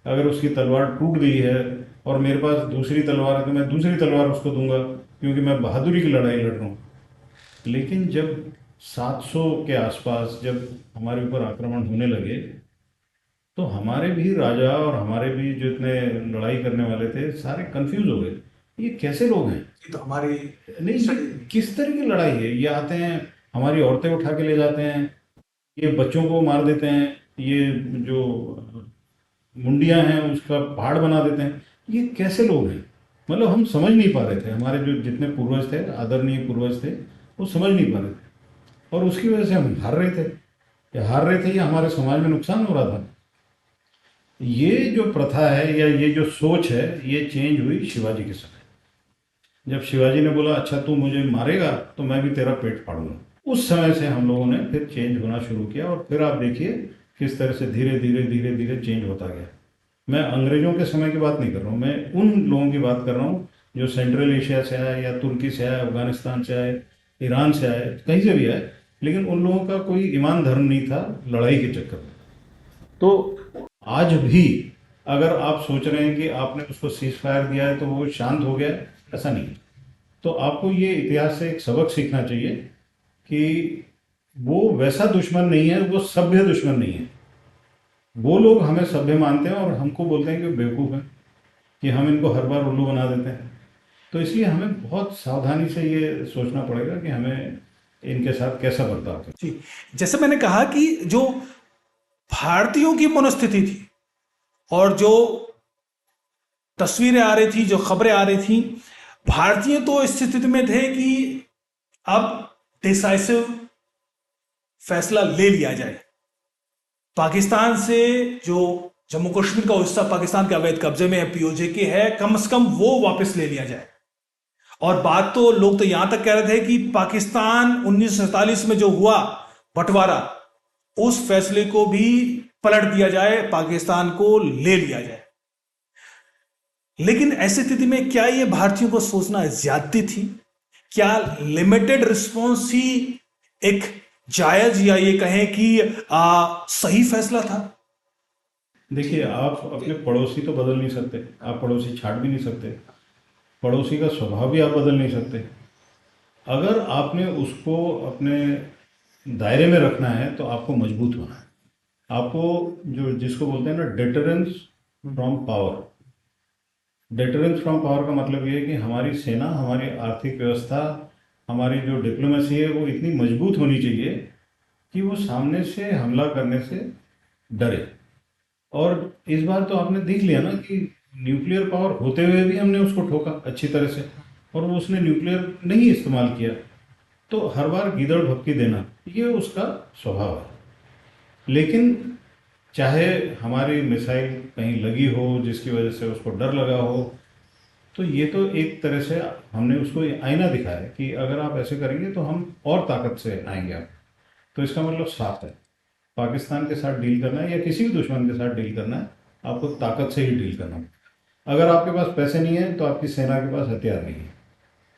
अगर उसकी तलवार टूट गई है और मेरे पास दूसरी तलवार है तो मैं दूसरी तलवार उसको दूंगा, क्योंकि मैं बहादुरी की लड़ाई लड़ रहा हूँ। लेकिन जब 700 के आसपास जब हमारे ऊपर आक्रमण होने लगे, तो हमारे भी राजा और हमारे भी जो इतने लड़ाई करने वाले थे सारे कंफ्यूज हो गए, ये कैसे लोग हैं। ये तो हमारी नहीं, ये किस तरह की लड़ाई है, ये आते हैं हमारी औरतें उठा के ले जाते हैं, ये बच्चों को मार देते हैं, ये जो मुंडियां हैं उसका पहाड़ बना देते हैं, ये कैसे लोग हैं। मतलब हम समझ नहीं पा रहे थे, हमारे जो जितने पूर्वज थे, आदरणीय पूर्वज थे, वो समझ नहीं पा रहे थे, और उसकी वजह से हम हार रहे थे। या हार रहे थे या हमारे समाज में नुकसान हो रहा था। ये जो प्रथा है या ये जो सोच है, ये चेंज हुई शिवाजी के समय। जब शिवाजी ने बोला अच्छा तू मुझे मारेगा तो मैं भी तेरा पेट फाड़ूंगा, उस समय से हम लोगों ने फिर चेंज होना शुरू किया, और फिर आप देखिए किस तरह से धीरे धीरे धीरे धीरे चेंज होता गया। मैं अंग्रेजों के समय की बात नहीं कर रहा हूँ, मैं उन लोगों की बात कर रहा हूँ जो सेंट्रल एशिया से आए, या तुर्की से आए, अफगानिस्तान से आए, ईरान से आए, कहीं से भी आए, लेकिन उन लोगों का कोई ईमान धर्म नहीं था लड़ाई के चक्कर में। तो आज भी अगर आप सोच रहे हैं कि आपने उसको सीज फायर दिया है तो वो शांत हो गया है, ऐसा नहीं है। तो आपको ये इतिहास से एक सबक सीखना चाहिए कि वो वैसा दुश्मन नहीं है, वो सभ्य दुश्मन नहीं है। वो लोग हमें सभ्य मानते हैं और हमको बोलते हैं कि बेवकूफ़ हैं, कि हम इनको हर बार उल्लू बना देते हैं। तो इसलिए हमें बहुत सावधानी से ये सोचना पड़ेगा कि हमें इनके साथ कैसा बर्ताव करें। जी, जैसे मैंने कहा कि जो भारतीयों की मनोस्थिति थी और जो तस्वीरें आ रही थी, जो खबरें आ रही थी, भारतीय तो इस स्थिति में थे कि अब डिसाइसिव फैसला ले लिया जाए। पाकिस्तान से जो जम्मू कश्मीर का हिस्सा पाकिस्तान के अवैध कब्जे में है, पीओजे के है, कम से कम वो वापस ले लिया जाए। और बात तो लोग तो यहां तक कह रहे थे कि पाकिस्तान 1947 में जो हुआ बंटवारा, उस फैसले को भी पलट दिया जाए, पाकिस्तान को ले लिया जाए। लेकिन ऐसी स्थिति में क्या ये भारतीयों को सोचना ज्यादती थी? क्या लिमिटेड रिस्पॉन्स ही एक जायज या ये कहें कि सही फैसला था? देखिए, आप अपने पड़ोसी तो बदल नहीं सकते, आप पड़ोसी छाट भी नहीं सकते, पड़ोसी का स्वभाव भी आप बदल नहीं सकते। अगर आपने उसको अपने दायरे में रखना है तो आपको मजबूत होना है। आपको जो जिसको बोलते हैं ना deterrence from power, deterrence from power का मतलब ये है कि हमारी सेना, हमारी आर्थिक व्यवस्था, हमारी जो डिप्लोमेसी है वो इतनी मजबूत होनी चाहिए कि वो सामने से हमला करने से डरे। और इस बार तो आपने देख लिया ना कि न्यूक्लियर पावर होते हुए भी हमने उसको ठोका अच्छी तरह से, और वो उसने न्यूक्लियर नहीं इस्तेमाल किया। तो हर बार गीदड़ भपकी देना ये उसका स्वभाव है। लेकिन चाहे हमारी मिसाइल कहीं लगी हो जिसकी वजह से उसको डर लगा हो, तो ये तो एक तरह से हमने उसको आईना दिखाया है कि अगर आप ऐसे करेंगे तो हम और ताकत से आएंगे आप। तो इसका मतलब साफ है, पाकिस्तान के साथ डील करना है या किसी भी दुश्मन के साथ डील करना है, आपको ताकत से ही डील करना है। अगर आपके पास पैसे नहीं है तो आपकी सेना के पास हथियार नहीं है।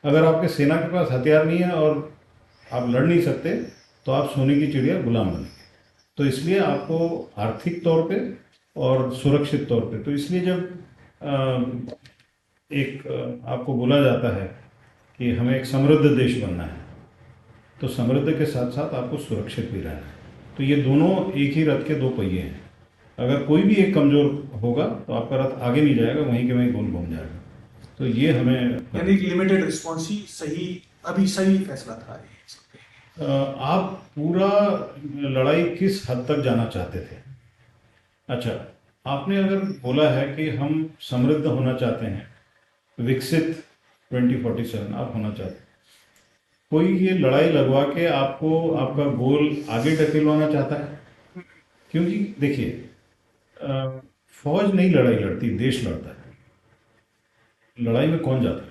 अगर आपके सेना के पास हथियार नहीं है और आप लड़ नहीं सकते, तो आप सोने की चिड़िया गुलाम बनेंगे। तो इसलिए आपको आर्थिक तौर पे और सुरक्षित तौर पे, तो इसलिए जब आपको बोला जाता है कि हमें एक समृद्ध देश बनना है, तो समृद्ध के साथ साथ आपको सुरक्षित भी रहना है। तो ये दोनों एक ही रथ के दो पहिए हैं। अगर कोई भी एक कमज़ोर होगा तो आपका रथ आगे नहीं जाएगा, वहीं के वहीं गोल घूम जाएगा। तो ये हमें यानी लिमिटेड रिस्पॉन्स ही सही, अभी सही फैसला था। आप पूरा लड़ाई किस हद तक जाना चाहते थे? अच्छा, आपने अगर बोला है कि हम समृद्ध होना चाहते हैं, विकसित 2047 आप होना चाहते हैं, कोई ये लड़ाई लगवा के आपको आपका गोल आगे ढकेलवाना चाहता है? क्योंकि देखिए, फौज नहीं लड़ाई लड़ती, देश लड़ता है। लड़ाई में कौन जाता है?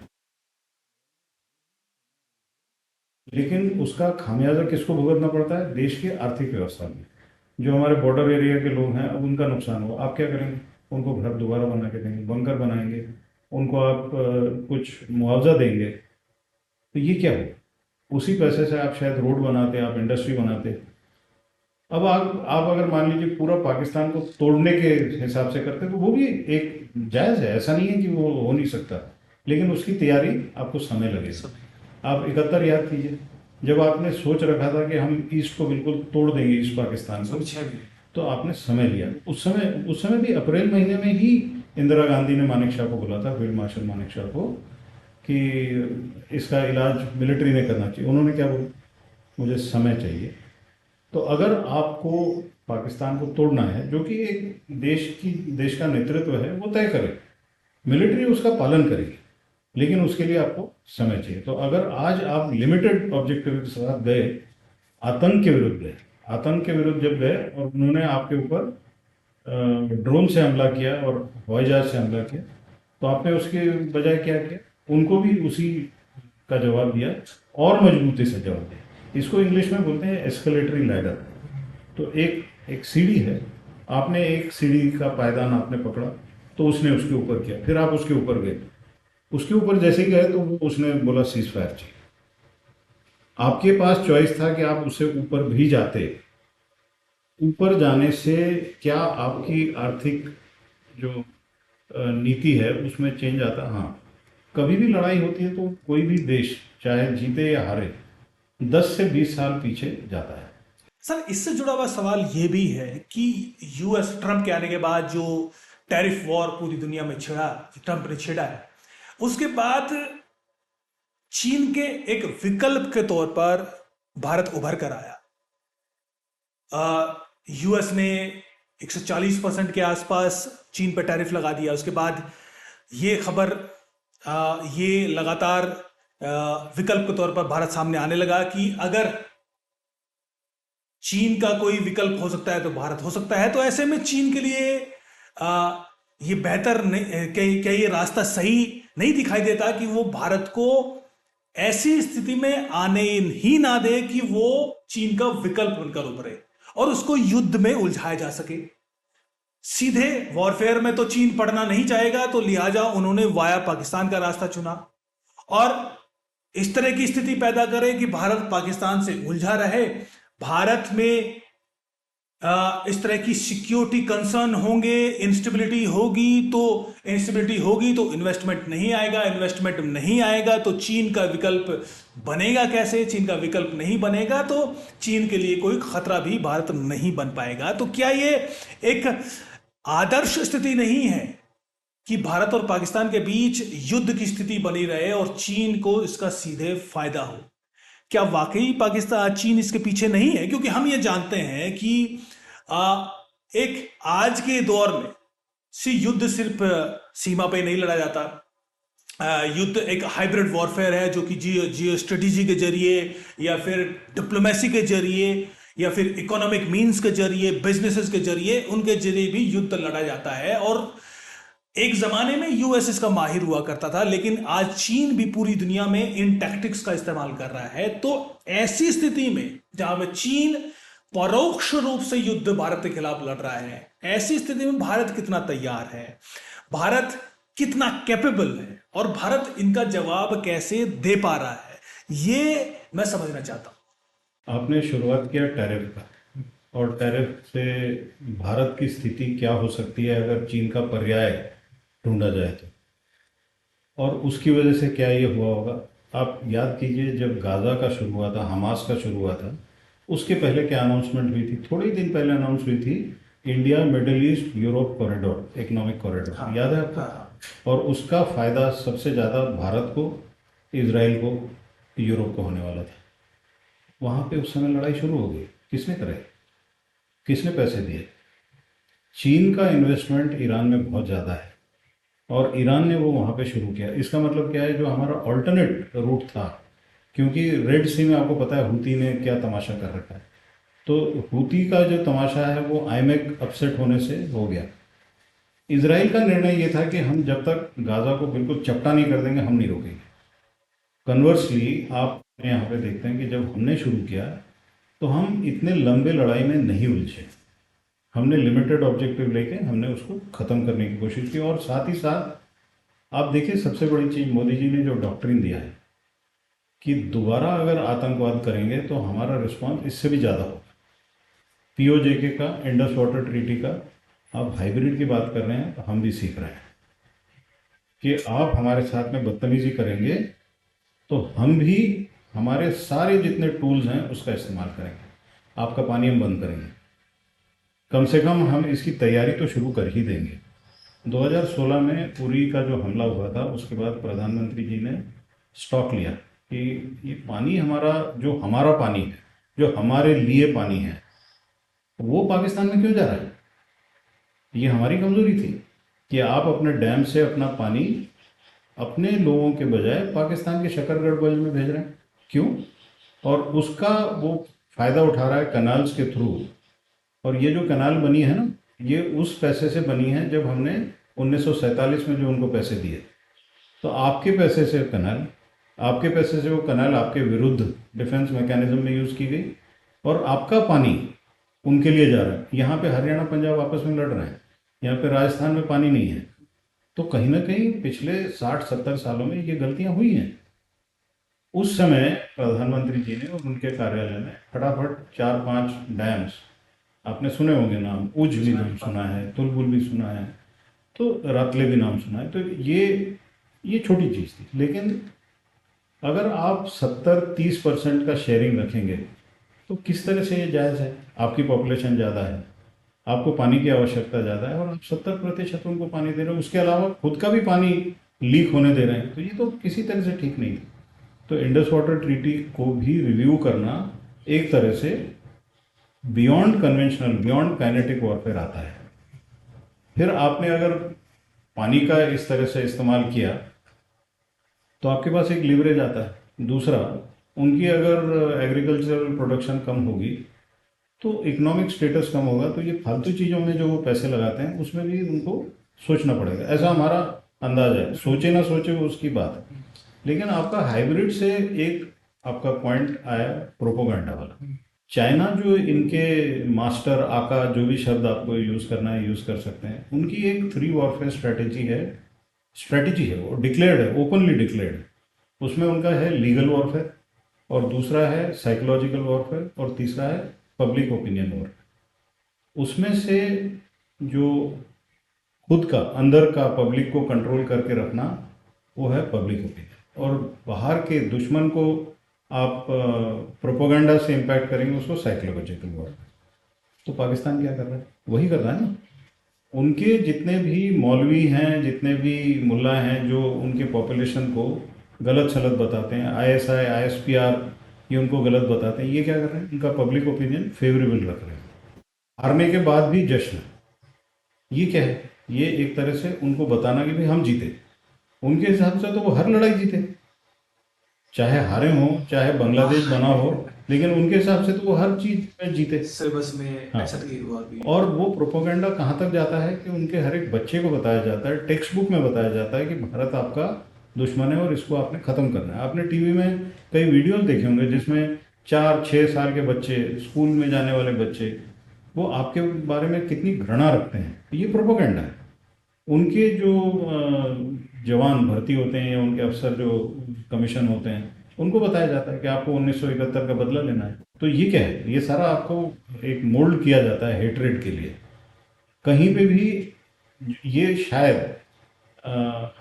लेकिन उसका खामियाजा किसको भुगतना पड़ता है? देश की आर्थिक व्यवस्था में। जो हमारे बॉर्डर एरिया के लोग हैं, अब उनका नुकसान हो, आप क्या करेंगे? उनको घर दोबारा बना के देंगे, बंकर बनाएंगे, उनको आप कुछ मुआवजा देंगे, तो ये क्या हो? उसी पैसे से आप शायद रोड बनाते, आप इंडस्ट्री बनाते। अब आप अगर मान लीजिए पूरा पाकिस्तान को तोड़ने के हिसाब से करते तो वो भी एक जायज़ है, ऐसा नहीं है कि वो हो नहीं सकता, लेकिन उसकी तैयारी आपको समय लगेगा। आप 71 याद कीजिए, जब आपने सोच रखा था कि हम ईस्ट को बिल्कुल तोड़ देंगे, ईस्ट पाकिस्तान को, तो आपने समय लिया। उस समय भी अप्रैल महीने में ही इंदिरा गांधी ने मानेक शॉ को बोला था, फील्ड मार्शल मानेक शॉ को, कि इसका इलाज मिलिट्री ने करना चाहिए। उन्होंने क्या बोला, मुझे समय चाहिए। तो अगर आपको पाकिस्तान को तोड़ना है, जो कि एक देश का नेतृत्व है वो तय करे, मिलिट्री उसका पालन करेगी, लेकिन उसके लिए आपको समय चाहिए। तो अगर आज आप लिमिटेड ऑब्जेक्टिव के साथ गए, आतंक के विरुद्ध गए, आतंक के विरुद्ध जब गए और उन्होंने आपके ऊपर ड्रोन से हमला किया और हवाई जहाज से हमला किया, तो आपने उसके बजाय क्या किया, उनको भी उसी का जवाब दिया और मजबूती से जवाब दिया। इसको इंग्लिश में बोलते हैं एस्केलेटरी लैडर। तो एक एक सीढ़ी है, आपने एक सीढ़ी का पायदान आपने पकड़ा, तो उसने उसके ऊपर किया, फिर आप उसके ऊपर गए, उसके ऊपर जैसे ही गए तो वो उसने बोला सीज फायर चाहिए। आपके पास चॉइस था कि आप उससे ऊपर भी जाते। ऊपर जाने से क्या आपकी आर्थिक जो नीति है उसमें चेंज आता? हाँ, कभी भी लड़ाई होती है तो कोई भी देश चाहे जीते या हारे 10 से 20 साल पीछे जाता है। सर, इससे जुड़ा हुआ सवाल ये भी है कि यूएस ट्रंप के आने के बाद जो टैरिफ वॉर पूरी दुनिया में छिड़ा, ट्रंप ने छिड़ा है, उसके बाद चीन के एक विकल्प के तौर पर भारत उभर कर आया। यूएस ने 140% के आसपास चीन पर टैरिफ लगा दिया। उसके बाद ये खबर, ये लगातार विकल्प के तौर पर भारत सामने आने लगा कि अगर चीन का कोई विकल्प हो सकता है तो भारत हो सकता है। तो ऐसे में चीन के लिए ये बेहतर नहीं, क्या ये रास्ता सही नहीं दिखाई देता कि वो भारत को ऐसी स्थिति में आने ही ना दे कि वो चीन का विकल्प बनकर उभरे और उसको युद्ध में उलझाया जा सके। सीधे वॉरफेयर में तो चीन पड़ना नहीं चाहेगा, तो लिहाजा उन्होंने वाया पाकिस्तान का रास्ता चुना और इस तरह की स्थिति पैदा करे कि भारत पाकिस्तान से उलझा रहे। भारत में इस तरह की सिक्योरिटी कंसर्न होंगे, इंस्टेबिलिटी होगी तो इन्वेस्टमेंट नहीं आएगा, इन्वेस्टमेंट नहीं आएगा तो चीन का विकल्प बनेगा कैसे, चीन का विकल्प नहीं बनेगा तो चीन के लिए कोई खतरा भी भारत नहीं बन पाएगा। तो क्या ये एक आदर्श स्थिति नहीं है कि भारत और पाकिस्तान के बीच युद्ध की स्थिति बनी रहे और चीन को इसका सीधे फायदा हो? क्या वाकई पाकिस्तान, चीन इसके पीछे नहीं है? क्योंकि हम ये जानते हैं कि एक आज के दौर में युद्ध सिर्फ सीमा पे नहीं लड़ा जाता। युद्ध एक हाइब्रिड वॉरफेयर है जो कि जियो स्ट्रेटेजी के जरिए या फिर डिप्लोमेसी के जरिए या फिर इकोनॉमिक मीन्स के जरिए, बिजनेसेस के जरिए, उनके जरिए भी युद्ध लड़ा जाता है। और एक जमाने में यूएस इसका माहिर हुआ करता था, लेकिन आज चीन भी पूरी दुनिया में इन टैक्टिक्स का इस्तेमाल कर रहा है। तो ऐसी स्थिति में जहां पे चीन परोक्ष रूप से युद्ध भारत के खिलाफ लड़ रहा है, ऐसी स्थिति में भारत कितना तैयार है, भारत कितना कैपेबल है और भारत इनका जवाब कैसे दे पा रहा है, ये मैं समझना चाहता हूं। आपने शुरुआत किया टैरिफ का, और टैरिफ से भारत की स्थिति क्या हो सकती है अगर चीन का पर्याय ढूंढा जाए तो, और उसकी वजह से क्या ये हुआ होगा। आप याद कीजिए, जब गाज़ा का शुरू हुआ था, हमास का शुरू हुआ था, उसके पहले क्या अनाउंसमेंट हुई थी? थोड़ी दिन पहले अनाउंस हुई थी, India middle east Europe corridor, economic corridor. हाँ, याद है आपको? हाँ, और उसका फ़ायदा सबसे ज़्यादा भारत को, इजराइल को, यूरोप को होने वाला था। वहाँ पे उस समय लड़ाई शुरू हो गई। किसने कराई? किसने पैसे दिए? चीन का इन्वेस्टमेंट ईरान में बहुत ज़्यादा है और ईरान ने वो वहाँ पे शुरू किया। इसका मतलब क्या है, जो हमारा ऑल्टरनेट रूट था, क्योंकि रेड सी में आपको पता है हूती ने क्या तमाशा कर रखा है, तो हूती का जो तमाशा है वो आईमेक अपसेट होने से हो गया। इजराइल का निर्णय ये था कि हम जब तक गाज़ा को बिल्कुल चपटा नहीं कर देंगे, हम नहीं रोकेंगे। कन्वर्सली आप यहाँ पे देखते हैं कि जब हमने शुरू किया तो हम इतने लंबे लड़ाई में नहीं उलझे। हमने लिमिटेड ऑब्जेक्टिव लेके हमने उसको ख़त्म करने की कोशिश की। और साथ ही साथ आप देखिए, सबसे बड़ी चीज़ मोदी जी ने जो डॉक्ट्रिन दिया है कि दोबारा अगर आतंकवाद करेंगे तो हमारा रिस्पॉन्स इससे भी ज़्यादा होगा। पीओजेके का, इंडस वाटर ट्रीटी का, आप हाइब्रिड की बात कर रहे हैं तो हम भी सीख रहे हैं कि आप हमारे साथ में बदतमीजी करेंगे तो हम भी हमारे सारे जितने टूल्स हैं उसका इस्तेमाल करेंगे, आपका पानी हम बंद करेंगे। कम से कम हम इसकी तैयारी तो शुरू कर ही देंगे। 2016 में उरी का जो हमला हुआ था उसके बाद प्रधानमंत्री जी ने स्टॉक लिया कि ये पानी हमारा, जो हमारा पानी है, जो हमारे लिए पानी है, वो पाकिस्तान में क्यों जा रहा है। ये हमारी कमजोरी थी कि आप अपने डैम से अपना पानी अपने लोगों के बजाय पाकिस्तान के शकरगढ़ बल्ज में भेज रहे हैं, क्यों। और उसका वो फ़ायदा उठा रहा है कनाल्स के थ्रू। और ये जो कनाल बनी है ना, ये उस पैसे से बनी है जब हमने 1947 में जो उनको पैसे दिए। तो आपके पैसे से कनाल, आपके पैसे से वो कनाल आपके विरुद्ध डिफेंस मैकेनिज्म में यूज़ की गई, और आपका पानी उनके लिए जा रहा है। यहाँ पे हरियाणा पंजाब आपस में लड़ रहे हैं, यहाँ पे राजस्थान में पानी नहीं है। तो कहीं ना कहीं पिछले 60-70 सालों में ये गलतियां हुई हैं। उस समय प्रधानमंत्री जी ने और उनके कार्यालय में फटाफट 4-5 डैम्स, आपने सुने होंगे नाम, उज भी नाम सुना है, तुलबुल भी सुना है, तो रतले भी नाम सुना है। तो ये छोटी चीज़ थी, लेकिन अगर आप 70-30% का शेयरिंग रखेंगे तो किस तरह से ये जायज़ है। आपकी पॉपुलेशन ज़्यादा है, आपको पानी की आवश्यकता ज़्यादा है, और आप 70% उनको पानी दे रहे हो, उसके अलावा खुद का भी पानी लीक होने दे रहे हैं, तो ये तो किसी तरह से ठीक नहीं है। तो इंडस वाटर ट्रीटी को भी रिव्यू करना एक तरह से beyond conventional, beyond kinetic warfare आता है। फिर आपने अगर पानी का इस तरह से इस्तेमाल किया तो आपके पास एक लीवरेज आता है। दूसरा, उनकी अगर एग्रीकल्चरल प्रोडक्शन कम होगी तो इकोनॉमिक स्टेटस कम होगा, तो ये फालतू चीज़ों में जो वो पैसे लगाते हैं उसमें भी उनको सोचना पड़ेगा, ऐसा हमारा अंदाज है। सोचे ना सोचे वो उसकी बात है। लेकिन आपका हाइब्रिड से एक आपका पॉइंट आया प्रोपोगंडा वाला। चाइना जो इनके मास्टर, आका, जो भी शब्द आपको यूज़ करना है यूज़ कर सकते हैं, उनकी एक 3 वॉरफेयर स्ट्रेटेजी है, वो डिक्लेयर्ड है, ओपनली डिक्लेयर्ड है। उसमें उनका है लीगल वॉरफेयर, और दूसरा है साइकोलॉजिकल वॉरफेयर, और तीसरा है पब्लिक ओपिनियन वॉरफेयर। उसमें से जो खुद का अंदर का पब्लिक को कंट्रोल करके रखना, वो है पब्लिक ओपिनियन। और बाहर के दुश्मन को आप प्रोपोगंडा से इम्पैक्ट करेंगे, उसको साइकोलॉजिकल वॉरफेयर। तो पाकिस्तान क्या कर रहा है, वही कर रहा है ना। उनके जितने भी मौलवी हैं, जितने भी मुल्ला हैं जो उनके पॉपुलेशन को गलत सलत बताते हैं, आईएसआई, आईएसपीआर, ये उनको गलत बताते हैं, ये क्या कर रहे हैं, उनका पब्लिक ओपिनियन फेवरेबल रख रहे हैं। हारने के बाद भी जश्न, ये क्या है, ये एक तरह से उनको बताना कि भाई हम जीते। उनके हिसाब से तो वो हर लड़ाई जीते, चाहे हारे हों, चाहे बांग्लादेश बना हो, लेकिन उनके हिसाब से तो वो हर चीज में जीते। सिलेबस में हाँ। ऐसा हुआ भी। और वो प्रोपोगंडा कहाँ तक जाता है कि उनके हर एक बच्चे को बताया जाता है, टेक्स्ट बुक में बताया जाता है कि भारत आपका दुश्मन है और इसको आपने ख़त्म करना है। आपने टीवी में कई वीडियोस देखे होंगे जिसमें 4-6 साल के बच्चे, स्कूल में जाने वाले बच्चे, वो आपके बारे में कितनी घृणा रखते हैं। ये प्रोपोगंडा है। उनके जो जवान भर्ती होते हैं या उनके अफसर जो कमीशन होते हैं, उनको बताया जाता है कि आपको 1971 का बदला लेना है। तो ये क्या है, ये सारा आपको एक मोल्ड किया जाता है हेटरेट के लिए। कहीं पे भी ये शायद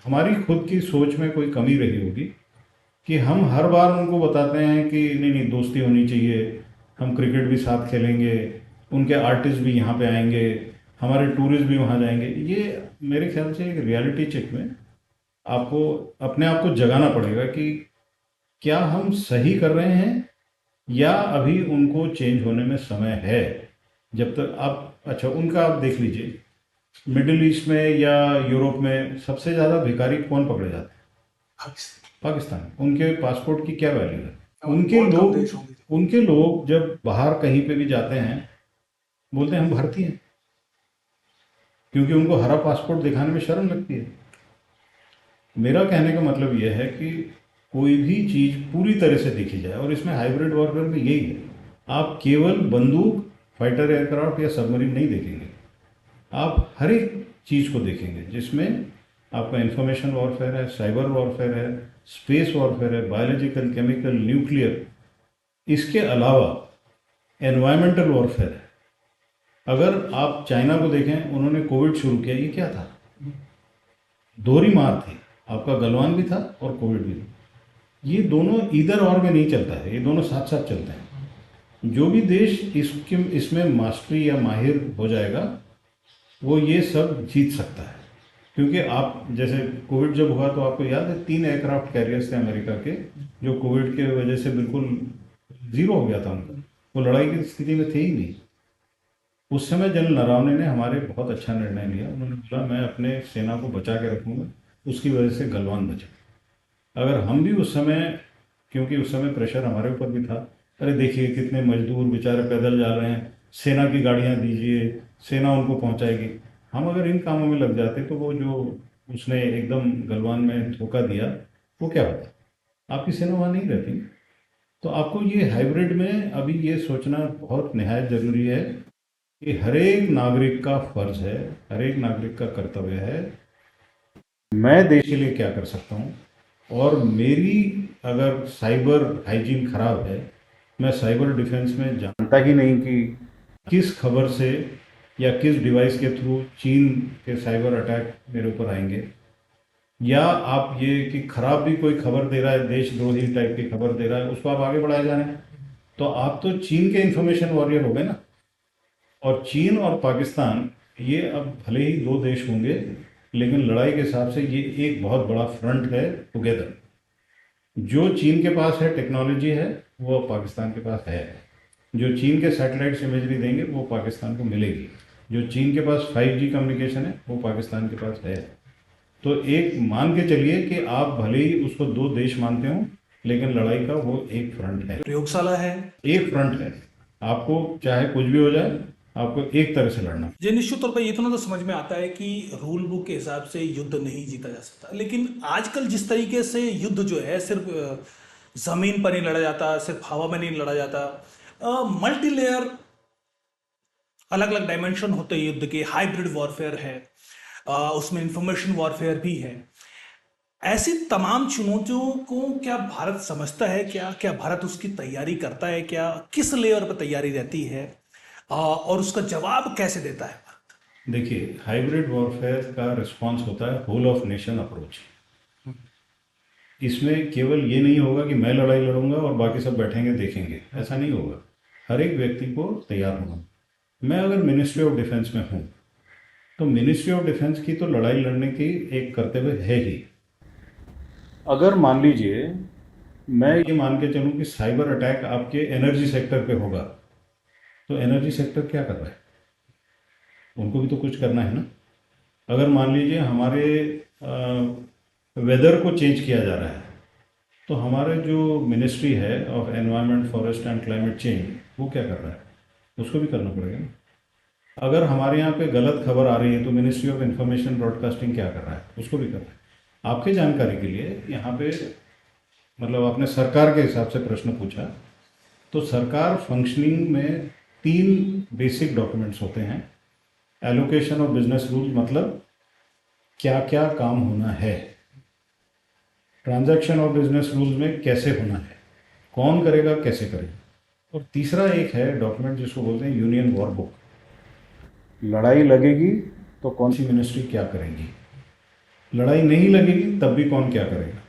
हमारी खुद की सोच में कोई कमी रही होगी कि हम हर बार उनको बताते हैं कि नहीं नहीं दोस्ती होनी चाहिए, हम क्रिकेट भी साथ खेलेंगे, उनके आर्टिस्ट भी यहाँ पे आएंगे, हमारे टूरिस्ट भी वहाँ जाएंगे। ये मेरे ख्याल से एक रियलिटी चेक में आपको अपने आप को जगाना पड़ेगा कि क्या हम सही कर रहे हैं या अभी उनको चेंज होने में समय है। जब तक आप, अच्छा उनका आप देख लीजिए, मिडिल ईस्ट में या यूरोप में सबसे ज़्यादा भिखारी कौन पकड़े जाते हैं, पाकिस्तान। उनके पासपोर्ट की क्या वैल्यू है। उनके लोग जब बाहर कहीं पे भी जाते हैं बोलते हैं हम भारतीय हैं, क्योंकि उनको हरा पासपोर्ट दिखाने में शर्म लगती है। मेरा कहने का मतलब यह है कि कोई भी चीज़ पूरी तरह से देखी जाए, और इसमें हाइब्रिड वॉरफेयर में यही है। आप केवल बंदूक, फाइटर एयरक्राफ्ट या सबमरीन नहीं देखेंगे, आप हर एक चीज़ को देखेंगे जिसमें आपका इंफॉर्मेशन वॉरफेयर है, साइबर वॉरफेयर है, स्पेस वॉरफेयर है, बायोलॉजिकल, केमिकल, न्यूक्लियर। इसके अलावा एनवायरमेंटल वॉरफेयर है। अगर आप चाइना को देखें, उन्होंने कोविड शुरू किया, ये क्या था? दोहरी मार थी, आपका गलवान भी था और कोविड भी था। ये दोनों इधर और में नहीं चलता है, ये दोनों साथ साथ चलते हैं। जो भी देश इसमें मास्टरी या माहिर हो जाएगा, वो ये सब जीत सकता है। क्योंकि आप जैसे कोविड जब हुआ तो आपको याद है 3 एयरक्राफ्ट कैरियर्स थे अमेरिका के, जो कोविड के वजह से बिल्कुल जीरो हो गया था उनका, वो लड़ाई की स्थिति में थे ही नहीं। उस समय जनरल नरवणे ने हमारे बहुत अच्छा निर्णय लिया, उन्होंने बोला मैं अपने सेना को बचा के रखूंगा, उसकी वजह से गलवान बचा। अगर हम भी उस समय, क्योंकि उस समय प्रेशर हमारे ऊपर भी था, अरे देखिए कितने मजदूर बेचारे पैदल जा रहे हैं, सेना की गाड़ियां दीजिए, सेना उनको पहुंचाएगी, हम अगर इन कामों में लग जाते तो वो जो उसने एकदम गलवान में धोखा दिया, वो क्या होता? आपकी सेना वहाँ नहीं रहती। तो आपको ये हाइब्रिड में अभी ये सोचना बहुत निहायत ज़रूरी है कि हर एक नागरिक का फर्ज है, हर एक नागरिक का कर्तव्य है, मैं देश के लिए क्या कर सकता हूँ। और मेरी अगर साइबर हाइजीन खराब है, मैं साइबर डिफेंस में जानता ही नहीं कि किस खबर से या किस डिवाइस के थ्रू चीन के साइबर अटैक मेरे ऊपर आएंगे, या आप ये कि खराब भी कोई खबर दे रहा है, देशद्रोही टाइप की खबर दे रहा है, उसको आप आगे बढ़ाए जा रहे हैं, तो आप तो चीन के इंफॉर्मेशन वॉरियर हो गए ना। और चीन और पाकिस्तान ये अब भले ही 2 देश होंगे, लेकिन लड़ाई के हिसाब से ये एक बहुत बड़ा फ्रंट है टुगेदर। जो चीन के पास है टेक्नोलॉजी है, वो पाकिस्तान के पास है। जो चीन के सैटेलाइट इमेजरी देंगे वो पाकिस्तान को मिलेगी। जो चीन के पास 5G कम्युनिकेशन है वो पाकिस्तान के पास है। तो एक मान के चलिए कि आप भले ही उसको 2 देश मानते हो, लेकिन लड़ाई का वो एक फ्रंट है, प्रयोगशाला है। एक फ्रंट है। आपको चाहे कुछ भी हो जाए, आपको एक तरह से लड़ना। जी, निश्चित तौर पर इतना तो समझ में आता है कि रूल बुक के हिसाब से युद्ध नहीं जीता जा सकता, लेकिन आजकल जिस तरीके से युद्ध जो है सिर्फ जमीन पर नहीं लड़ा जाता, सिर्फ हवा में नहीं लड़ा जाता, मल्टी लेयर अलग अलग डायमेंशन होते हैं युद्ध के, हाइब्रिड वॉरफेयर है, उसमें इंफॉर्मेशन वॉरफेयर भी है। ऐसी तमाम चुनौतियों को क्या भारत समझता है? क्या क्या भारत उसकी तैयारी करता है? क्या किस लेयर पर तैयारी रहती है, और उसका जवाब कैसे देता है भारत? देखिए, हाइब्रिड वॉरफेयर का रिस्पांस होता है होल ऑफ नेशन अप्रोच। इसमें केवल ये नहीं होगा कि मैं लड़ाई लड़ूंगा और बाकी सब बैठेंगे देखेंगे, ऐसा नहीं होगा। हर एक व्यक्ति को तैयार होना। मैं अगर मिनिस्ट्री ऑफ डिफेंस में हूँ, तो मिनिस्ट्री ऑफ डिफेंस की तो लड़ाई लड़ने की एक कर्तव्य है ही। अगर मान लीजिए मैं ये मान के चलूँ कि साइबर अटैक आपके एनर्जी सेक्टर पे होगा, तो एनर्जी सेक्टर क्या कर रहा है? उनको भी तो कुछ करना है ना। अगर मान लीजिए हमारे वेदर को चेंज किया जा रहा है, तो हमारे जो मिनिस्ट्री है of environment, forest and climate change, वो क्या कर रहा है? उसको भी करना पड़ेगा ना। अगर हमारे यहाँ पे गलत खबर आ रही है, तो मिनिस्ट्री ऑफ इंफॉर्मेशन ब्रॉडकास्टिंग क्या कर रहा है? उसको भी करना है। आपके जानकारी के लिए यहाँ पे, मतलब आपने सरकार के हिसाब से प्रश्न पूछा, तो सरकार फंक्शनिंग में 3 बेसिक डॉक्यूमेंट्स होते हैं। एलोकेशन ऑफ बिजनेस रूल, मतलब क्या क्या काम होना है। ट्रांजैक्शन ऑफ बिजनेस रूल्स में कैसे होना है, कौन करेगा, कैसे करेगा। और तीसरा एक है डॉक्यूमेंट जिसको बोलते हैं यूनियन वॉर बुक। लड़ाई लगेगी तो कौन सी मिनिस्ट्री क्या करेगी, लड़ाई नहीं लगेगी तब भी कौन क्या करेगा।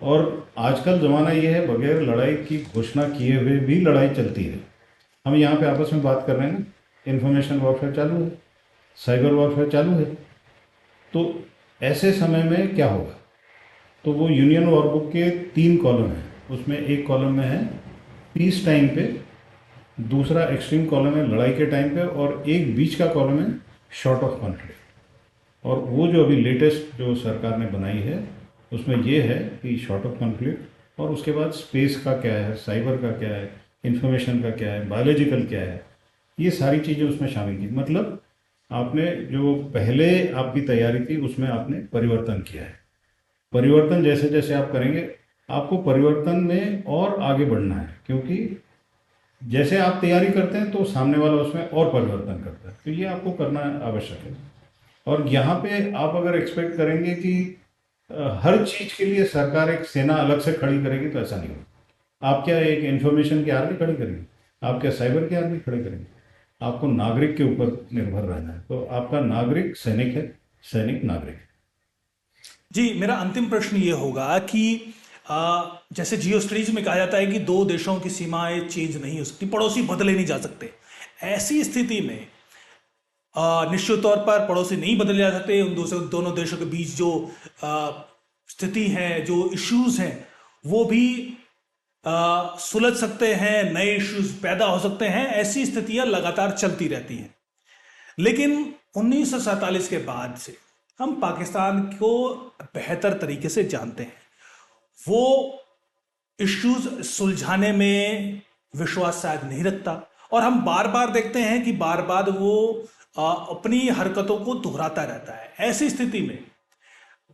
और आजकल ज़माना ये है, बगैर लड़ाई की घोषणा किए हुए भी लड़ाई चलती है। हम यहाँ पे आपस में बात कर रहे हैं ना, इन्फॉर्मेशन वॉरफेयर चालू है, साइबर वॉरफेयर चालू है। तो ऐसे समय में क्या होगा? तो वो यूनियन वॉर बुक के 3 कॉलम हैं, उसमें एक कॉलम में है पीस टाइम पे, दूसरा एक्सट्रीम कॉलम है लड़ाई के टाइम पे, और एक बीच का कॉलम है शॉर्ट ऑफ कॉन्फ्लिक्ट। और वो जो अभी लेटेस्ट जो सरकार ने बनाई है, उसमें ये है कि शॉर्ट ऑफ कॉन्फ्लिक्ट, और उसके बाद स्पेस का क्या है, साइबर का क्या है, इंफॉर्मेशन का क्या है, बायोलॉजिकल क्या है, ये सारी चीज़ें उसमें शामिल की। मतलब आपने जो पहले आपकी तैयारी थी उसमें आपने परिवर्तन किया है। परिवर्तन जैसे जैसे आप करेंगे, आपको परिवर्तन में और आगे बढ़ना है, क्योंकि जैसे आप तैयारी करते हैं तो सामने वाला उसमें और परिवर्तन करता है, तो ये आपको करना आवश्यक है। और यहाँ पे आप अगर एक्सपेक्ट करेंगे कि हर चीज़ के लिए सरकार एक सेना अलग से खड़ी करेगी, तो ऐसा नहीं होगा। आप क्या एक इन्फॉर्मेशन की आर्मी खड़ी करेंगे? आप क्या साइबर की आर्मी खड़ी करेंगे? आपको नागरिक के ऊपर निर्भर रहना है। तो आपका नागरिक सैनिक है, सैनिक नागरिक है। जी, मेरा अंतिम प्रश्न ये होगा कि जैसे जियो स्ट्रेटेजी में कहा जाता है कि दो देशों की सीमाएं चेंज नहीं हो सकती, पड़ोसी बदले नहीं जा सकते। ऐसी स्थिति में निश्चित तौर पर पड़ोसी नहीं बदले जा सकते। उन दोनों देशों के बीच जो स्थिति है, जो इश्यूज हैं, वो भी सुलझ सकते हैं, नए इश्यूज पैदा हो सकते हैं। ऐसी स्थितियां लगातार चलती रहती हैं। लेकिन 1947 के बाद से हम पाकिस्तान को बेहतर तरीके से जानते हैं। वो इश्यूज सुलझाने में विश्वास शायद नहीं रखता, और हम बार बार देखते हैं कि बार बार वो अपनी हरकतों को दोहराता रहता है। ऐसी स्थिति में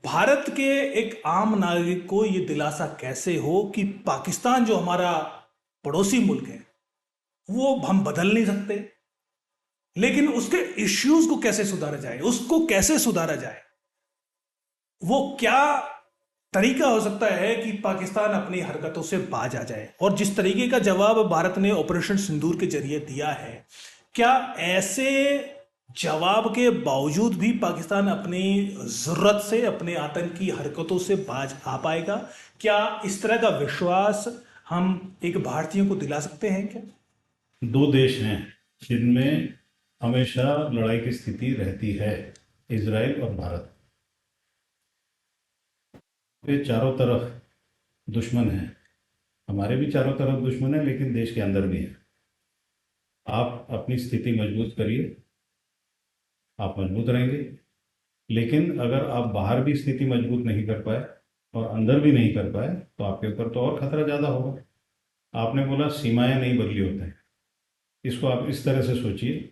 भारत के एक आम नागरिक को ये दिलासा कैसे हो कि पाकिस्तान जो हमारा पड़ोसी मुल्क है वो हम बदल नहीं सकते, लेकिन उसके इश्यूज को कैसे सुधारा जाए, उसको कैसे सुधारा जाए, वो क्या तरीका हो सकता है कि पाकिस्तान अपनी हरकतों से बाज आ जाए। और जिस तरीके का जवाब भारत ने ऑपरेशन सिंदूर के जरिए दिया है, क्या ऐसे जवाब के बावजूद भी पाकिस्तान अपनी जरूरत से, अपने आतंकी हरकतों से बाज आ पाएगा? क्या इस तरह का विश्वास हम एक भारतीयों को दिला सकते हैं क्या? दो देश हैं जिनमें हमेशा लड़ाई की स्थिति रहती है, इजराइल और भारत। ये चारों तरफ दुश्मन हैं, हमारे भी चारों तरफ दुश्मन है, लेकिन देश के अंदर भी है। आप अपनी स्थिति मजबूत करिए, आप मजबूत रहेंगे। लेकिन अगर आप बाहर भी स्थिति मजबूत नहीं कर पाए और अंदर भी नहीं कर पाए, तो आपके ऊपर तो और खतरा ज़्यादा होगा। आपने बोला सीमाएं नहीं बदली होते हैं, इसको आप इस तरह से सोचिए,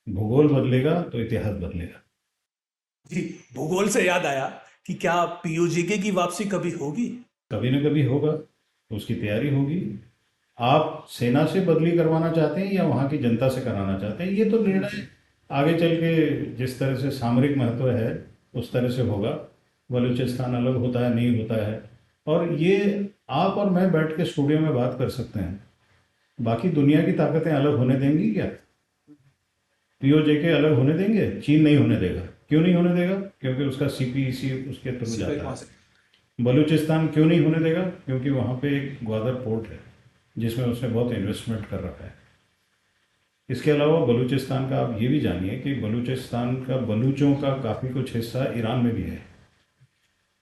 भूगोल बदलेगा तो इतिहास बदलेगा। जी, भूगोल से याद आया कि क्या पीओजेके की वापसी कभी होगी? कभी ना कभी होगा, तो उसकी तैयारी होगी। आप सेना से बदली करवाना चाहते हैं या वहाँ की जनता से कराना चाहते हैं, ये तो निर्णय आगे चल के जिस तरह से सामरिक महत्व है उस तरह से होगा। बलूचिस्तान अलग होता है, नहीं होता है, और ये आप और मैं बैठ के स्टूडियो में बात कर सकते हैं। बाकी दुनिया की ताकतें अलग होने देंगी क्या? पीओजेके अलग होने देंगे? चीन नहीं होने देगा। क्यों नहीं होने देगा? क्योंकि उसका सीपीईसी उसके थ्रू जाता है। बलूचिस्तान क्यों नहीं होने देगा? क्योंकि वहाँ पे एक ग्वादर पोर्ट है जिसमें उसने बहुत इन्वेस्टमेंट कर रखा है। इसके अलावा बलूचिस्तान का आप ये भी जानिए कि बलूचिस्तान का, बलूचों का काफ़ी कुछ हिस्सा ईरान में भी है।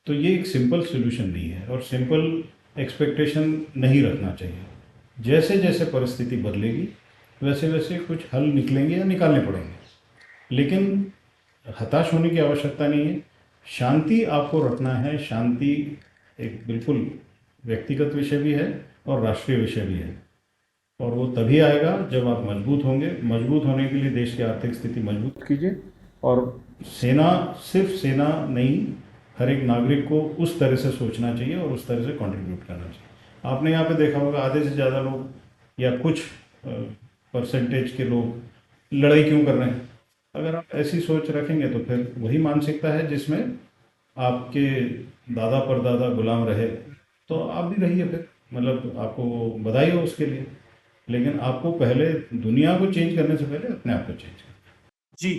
तो ये एक सिंपल सोल्यूशन नहीं है और सिंपल एक्सपेक्टेशन नहीं रखना चाहिए। जैसे जैसे परिस्थिति बदलेगी वैसे वैसे कुछ हल निकलेंगे या निकालने पड़ेंगे, लेकिन हताश होने की आवश्यकता नहीं है। शांति आपको रखना है। शांति एक बिल्कुल व्यक्तिगत विषय भी है और राष्ट्रीय विषय भी है, और वो तभी आएगा जब आप मजबूत होंगे। मजबूत होने के लिए देश की आर्थिक स्थिति मजबूत कीजिए, और सेना सिर्फ सेना नहीं, हर एक नागरिक को उस तरह से सोचना चाहिए और उस तरह से कंट्रीब्यूट करना चाहिए। आपने यहाँ पे देखा होगा आधे से ज़्यादा लोग या कुछ परसेंटेज के लोग लड़ाई क्यों कर रहे हैं? अगर आप ऐसी सोच रखेंगे तो फिर वही मानसिकता है जिसमें आपके दादा परदादा गुलाम रहे, तो आप भी रहिए फिर। मतलब आपको बधाई हो उसके लिए, लेकिन आपको पहले दुनिया को चेंज करने से पहले अपने आप को चेंज करना। जी,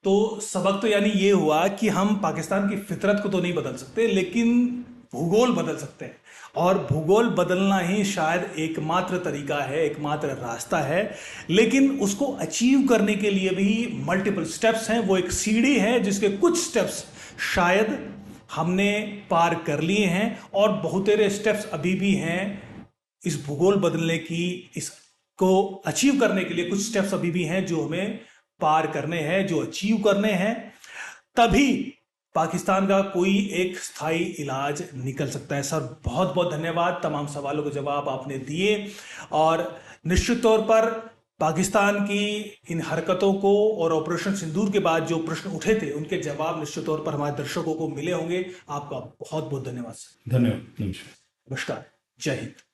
तो सबक तो यानी ये हुआ कि हम पाकिस्तान की फितरत को तो नहीं बदल सकते, लेकिन भूगोल बदल सकते हैं। और भूगोल बदलना ही शायद एकमात्र तरीका है, एकमात्र रास्ता है। लेकिन उसको अचीव करने के लिए भी मल्टीपल स्टेप्स हैं। वो एक सीढ़ी है जिसके कुछ स्टेप्स शायद हमने पार कर लिए हैं, और बहुतेरे स्टेप्स अभी भी हैं इस भूगोल बदलने की, इसको अचीव करने के लिए कुछ स्टेप्स अभी भी हैं जो हमें पार करने हैं, जो अचीव करने हैं। तभी पाकिस्तान का कोई एक स्थायी इलाज निकल सकता है। सर, बहुत बहुत धन्यवाद, तमाम सवालों के जवाब आपने दिए, और निश्चित तौर पर पाकिस्तान की इन हरकतों को और ऑपरेशन सिंदूर के बाद जो प्रश्न उठे थे उनके जवाब निश्चित तौर पर हमारे दर्शकों को मिले होंगे। आपका बहुत बहुत धन्यवाद सर। धन्यवाद। नमस्कार, जय हिंद।